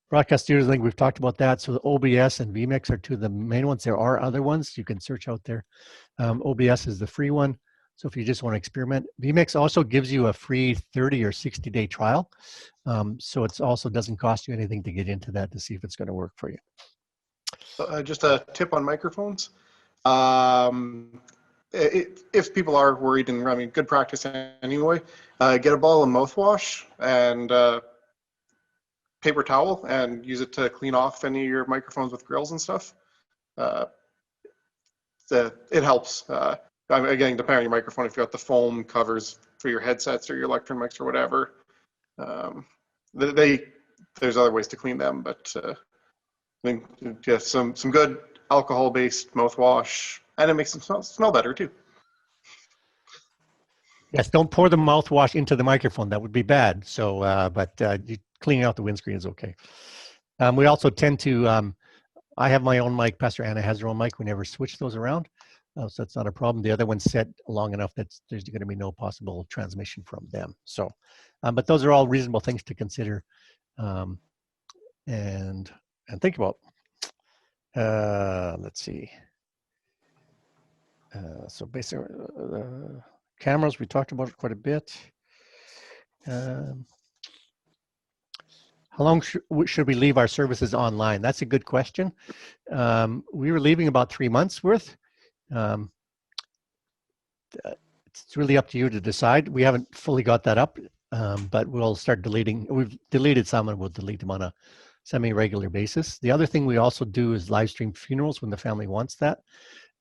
Broadcast studios, I think we've talked about that. So the OBS and vMix are two of the main ones. There are other ones you can search out there. OBS is the free one. So if you just want to experiment, vMix also gives you a free 30 or 60-day trial. So it also doesn't cost you anything to get into that to see if it's going to work for you. Just a tip on microphones. If people are worried, and I mean, good practice anyway, get a bottle of mouthwash and paper towel and use it to clean off any of your microphones with grills and stuff. It helps. Again, depending on your microphone, if you got the foam covers for your headsets or your Electron mics or whatever, there's other ways to clean them, but I mean, yeah, some good alcohol-based mouthwash, and it makes them smell better too. Yes, don't pour the mouthwash into the microphone. That would be bad. So, but cleaning out the windscreen is okay. We also tend to, I have my own mic. Pastor Anna has her own mic. We never switch those around. So that's not a problem. The other one's set long enough that there's going to be no possible transmission from them. So, but those are all reasonable things to consider and think about. Let's see. So basically, cameras, we talked about it quite a bit. How long should we leave our services online? That's a good question. We were leaving about 3 months worth. It's really up to you to decide. We haven't fully got that up, but we'll start deleting. We've deleted some and we'll delete them on a semi-regular basis. The other thing we also do is live stream funerals when the family wants that.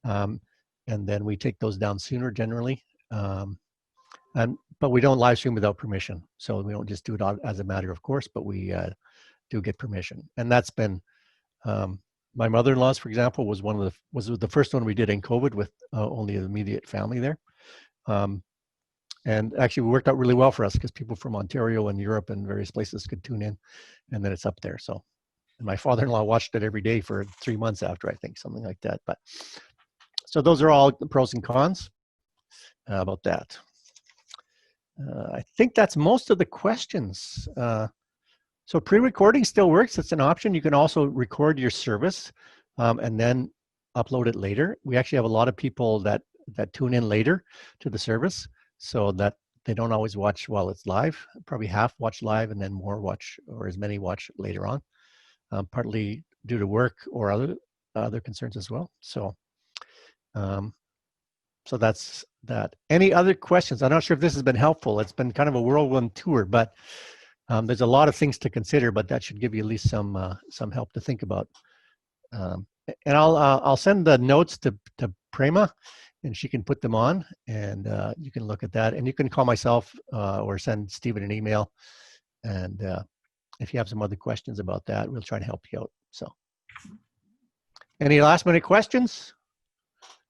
And then we take those down sooner generally. But we don't live stream without permission. So we don't just do it as a matter of course, but we do get permission. And that's been, my mother-in-law's, for example, was the first one we did in COVID with only the immediate family there. And actually it worked out really well for us because people from Ontario and Europe and various places could tune in, and then it's up there. So, and my father-in-law watched it every day for 3 months after, I think, something like that. But so those are all the pros and cons about that. I think that's most of the questions. So pre-recording still works. It's an option. You can also record your service and then upload it later. We actually have a lot of people that tune in later to the service so that they don't always watch while it's live. Probably half watch live and then more watch, or as many watch later on, partly due to work or other concerns as well. So, so that's that. Any other questions? I'm not sure if this has been helpful. It's been kind of a whirlwind tour, but there's a lot of things to consider, but that should give you at least some help to think about. And I'll send the notes to Prema, and she can put them on, and you can look at that. And you can call myself or send Stephen an email. And if you have some other questions about that, we'll try to help you out. So, any last minute questions?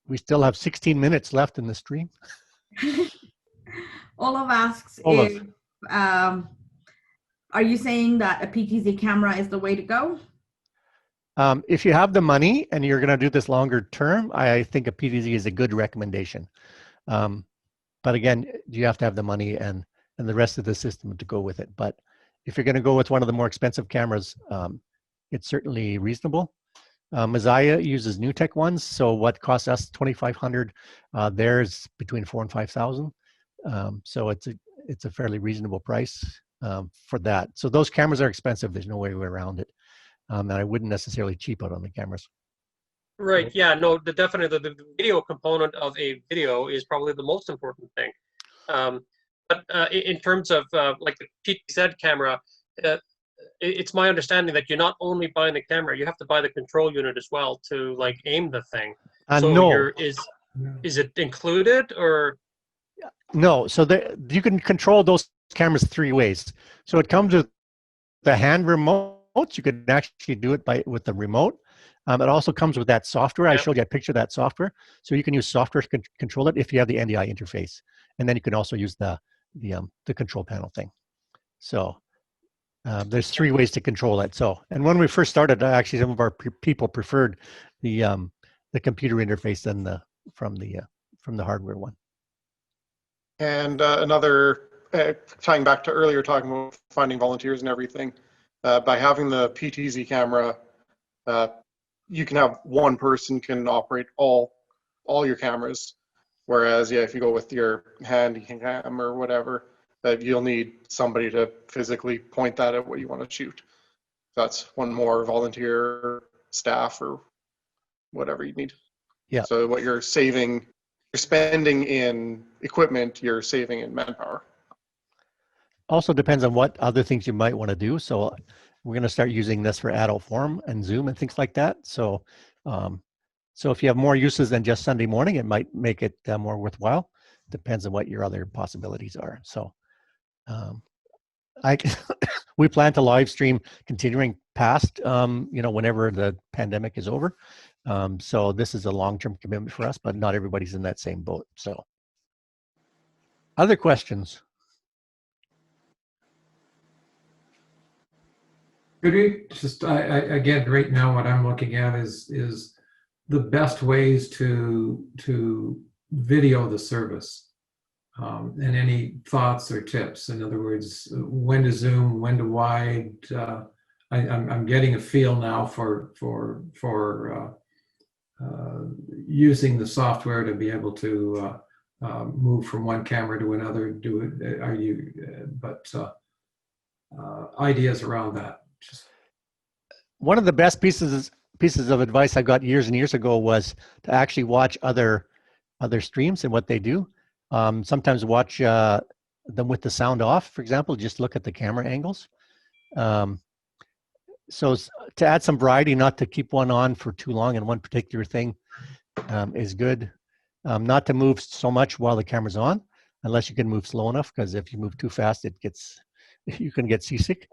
We still have 16 minutes left in the stream. Olaf asks if, are you saying that a PTZ camera is the way to go? If you have the money and you're going to do this longer term, I think a PTZ is a good recommendation. But again, you have to have the money and the rest of the system to go with it. But if you're going to go with one of the more expensive cameras, it's certainly reasonable. Messiah uses NewTek ones, so what costs us $2,500, theirs between $4,000 and $5,000. So it's a fairly reasonable price for that. So those cameras are expensive. There's no way around it. And I wouldn't necessarily cheap out on the cameras. Right. Yeah. No. Definitely the video component of a video is probably the most important thing. But in terms of like the PTZ camera, it's my understanding that you're not only buying the camera, you have to buy the control unit as well to like aim the thing. So no. Is it included or? No. So you can control those cameras 3 ways. So it comes with the hand remote. You could actually do it with the remote. It also comes with that software. Yep. I showed you a picture of that software. So you can use software to control it if you have the NDI interface. And then you can also use the control panel thing. So There's 3 ways to control it. So, and when we first started, actually some of our people preferred the computer interface than from the hardware one. And another, tying back to earlier talking about finding volunteers and everything, by having the PTZ camera, you can have one person can operate all your cameras. Whereas, yeah, if you go with your handy cam or whatever, you'll need somebody to physically point that at what you want to shoot. That's one more volunteer, staff, or whatever you need. Yeah. So what you're saving, you're spending in equipment, you're saving in manpower. Also depends on what other things you might want to do. So we're going to start using this for adult forum and Zoom and things like that. So, so if you have more uses than just Sunday morning, it might make it more worthwhile. Depends on what your other possibilities are. So, we plan to live stream continuing past, whenever the pandemic is over. So this is a long-term commitment for us, but not everybody's in that same boat. So, other questions? Could we just, again, right now, what I'm looking at is the best ways to video the service, and any thoughts or tips. In other words, when to zoom, when to wide. I'm getting a feel now for using the software to be able to move from one camera to another. Do it? Ideas around that. Just one of the best pieces of advice I got years and years ago was to actually watch other streams and what they do. Sometimes watch them with the sound off, for example. Just look at the camera angles. So to add some variety, not to keep one on for too long in one particular thing, is good. Not to move so much while the camera's on, unless you can move slow enough, because if you move too fast, you can get seasick.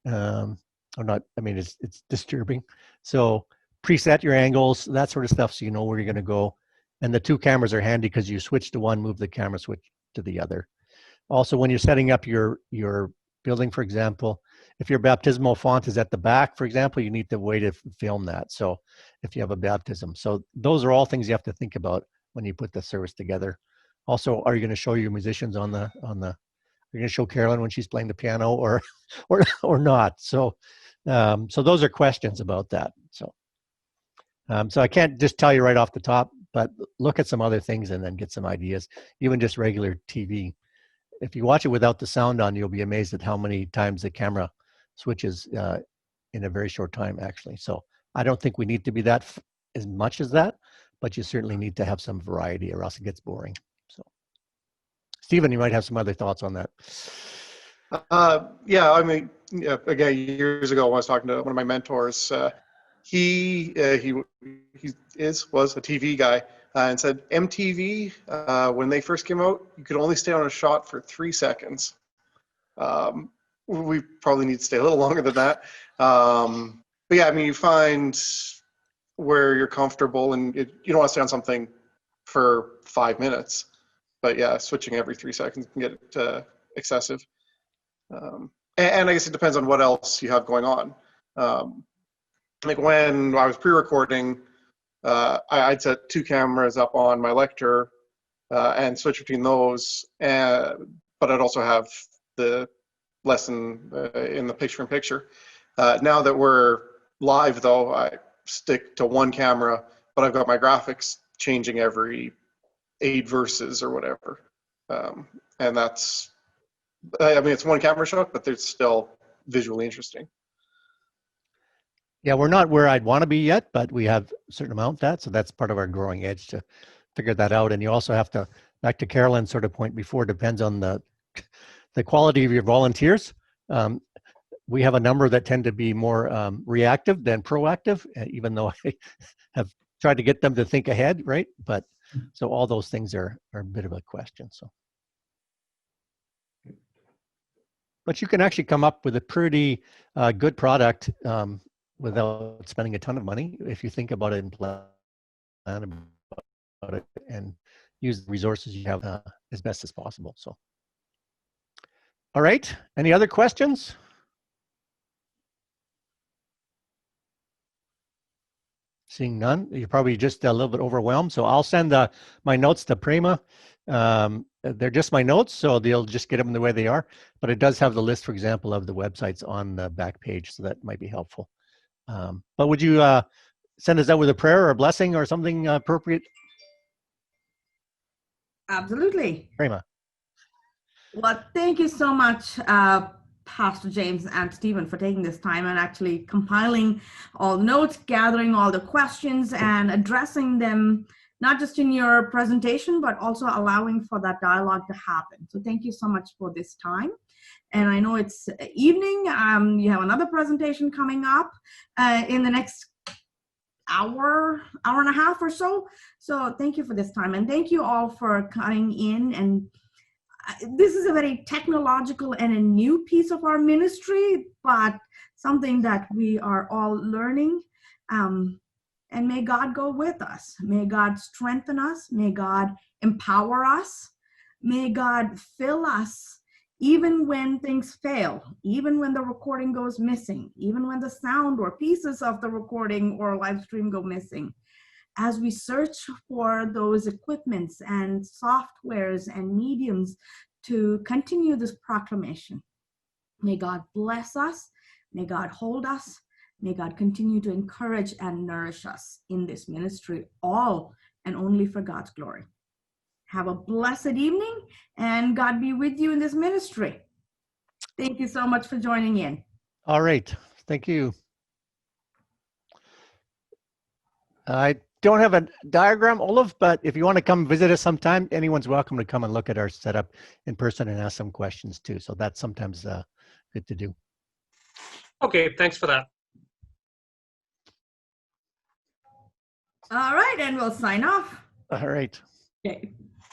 Or not, I mean, it's disturbing. So preset your angles, that sort of stuff, so you know where you're going to go. And the 2 cameras are handy because you switch to one, move the camera, switch to the other. Also, when you're setting up your building, for example, if your baptismal font is at the back, for example, you need to wait to film that. So if you have a baptism. So those are all things you have to think about when you put the service together. Also, are you going to show your musicians on the you're going to show Carolyn when she's playing the piano or not? So so those are questions about that. So so I can't just tell you right off the top, but look at some other things and then get some ideas. Even just regular TV. If you watch it without the sound on, you'll be amazed at how many times the camera switches in a very short time, actually. So I don't think we need to be that as much as that, but you certainly need to have some variety or else it gets boring. So, Stephen, you might have some other thoughts on that. Yeah, I mean, yeah, again, years ago, when I was talking to one of my mentors, he was a TV guy, and said MTV, when they first came out, you could only stay on a shot for 3 seconds. We probably need to stay a little longer than that. But yeah, I mean, you find where you're comfortable, and you don't want to stay on something for 5 minutes. But yeah, switching every 3 seconds can get excessive. And I guess it depends on what else you have going on. Like when I was pre-recording, I'd set 2 cameras up on my lector and switch between those. But I'd also have the lesson in the picture-in-picture. Now that we're live, though, I stick to 1 camera, but I've got my graphics changing every 8 verses or whatever. And that's, I mean, it's 1 camera shot, but they're still visually interesting. Yeah, we're not where I'd want to be yet, but we have a certain amount of that. So that's part of our growing edge to figure that out. And you also have to, back to Carolyn's sort of point before, depends on the quality of your volunteers. We have a number that tend to be more reactive than proactive, even though I have tried to get them to think ahead, right? But so all those things are a bit of a question. So, but you can actually come up with a pretty good product without spending a ton of money if you think about it and plan about it and use the resources you have as best as possible. So, all right, any other questions? Seeing none, you're probably just a little bit overwhelmed. So I'll send my notes to Prema. They're just my notes, so they'll just get them the way they are. But it does have the list, for example, of the websites on the back page, so that might be helpful. But would you send us out with a prayer or a blessing or something appropriate? Absolutely. Prema. Well, thank you so much, Pastor James and Stephen, for taking this time and actually compiling all the notes, gathering all the questions and addressing them, not just in your presentation, but also allowing for that dialogue to happen. So thank you so much for this time. And I know it's evening. You have another presentation coming up in the next hour and a half or so. So thank you for this time. And thank you all for coming in. And this is a very technological and a new piece of our ministry, but something that we are all learning. And may God go with us. May God strengthen us. May God empower us. May God fill us even when things fail, even when the recording goes missing, even when the sound or pieces of the recording or live stream go missing. As we search for those equipments and softwares and mediums to continue this proclamation, may God bless us. May God hold us. May God continue to encourage and nourish us in this ministry, all and only for God's glory. Have a blessed evening, and God be with you in this ministry. Thank you so much for joining in. All right. Thank you. I don't have a diagram, Olaf, but if you want to come visit us sometime, anyone's welcome to come and look at our setup in person and ask some questions too. So that's sometimes good to do. Okay, thanks for that. All right, and we'll sign off. All right. Okay.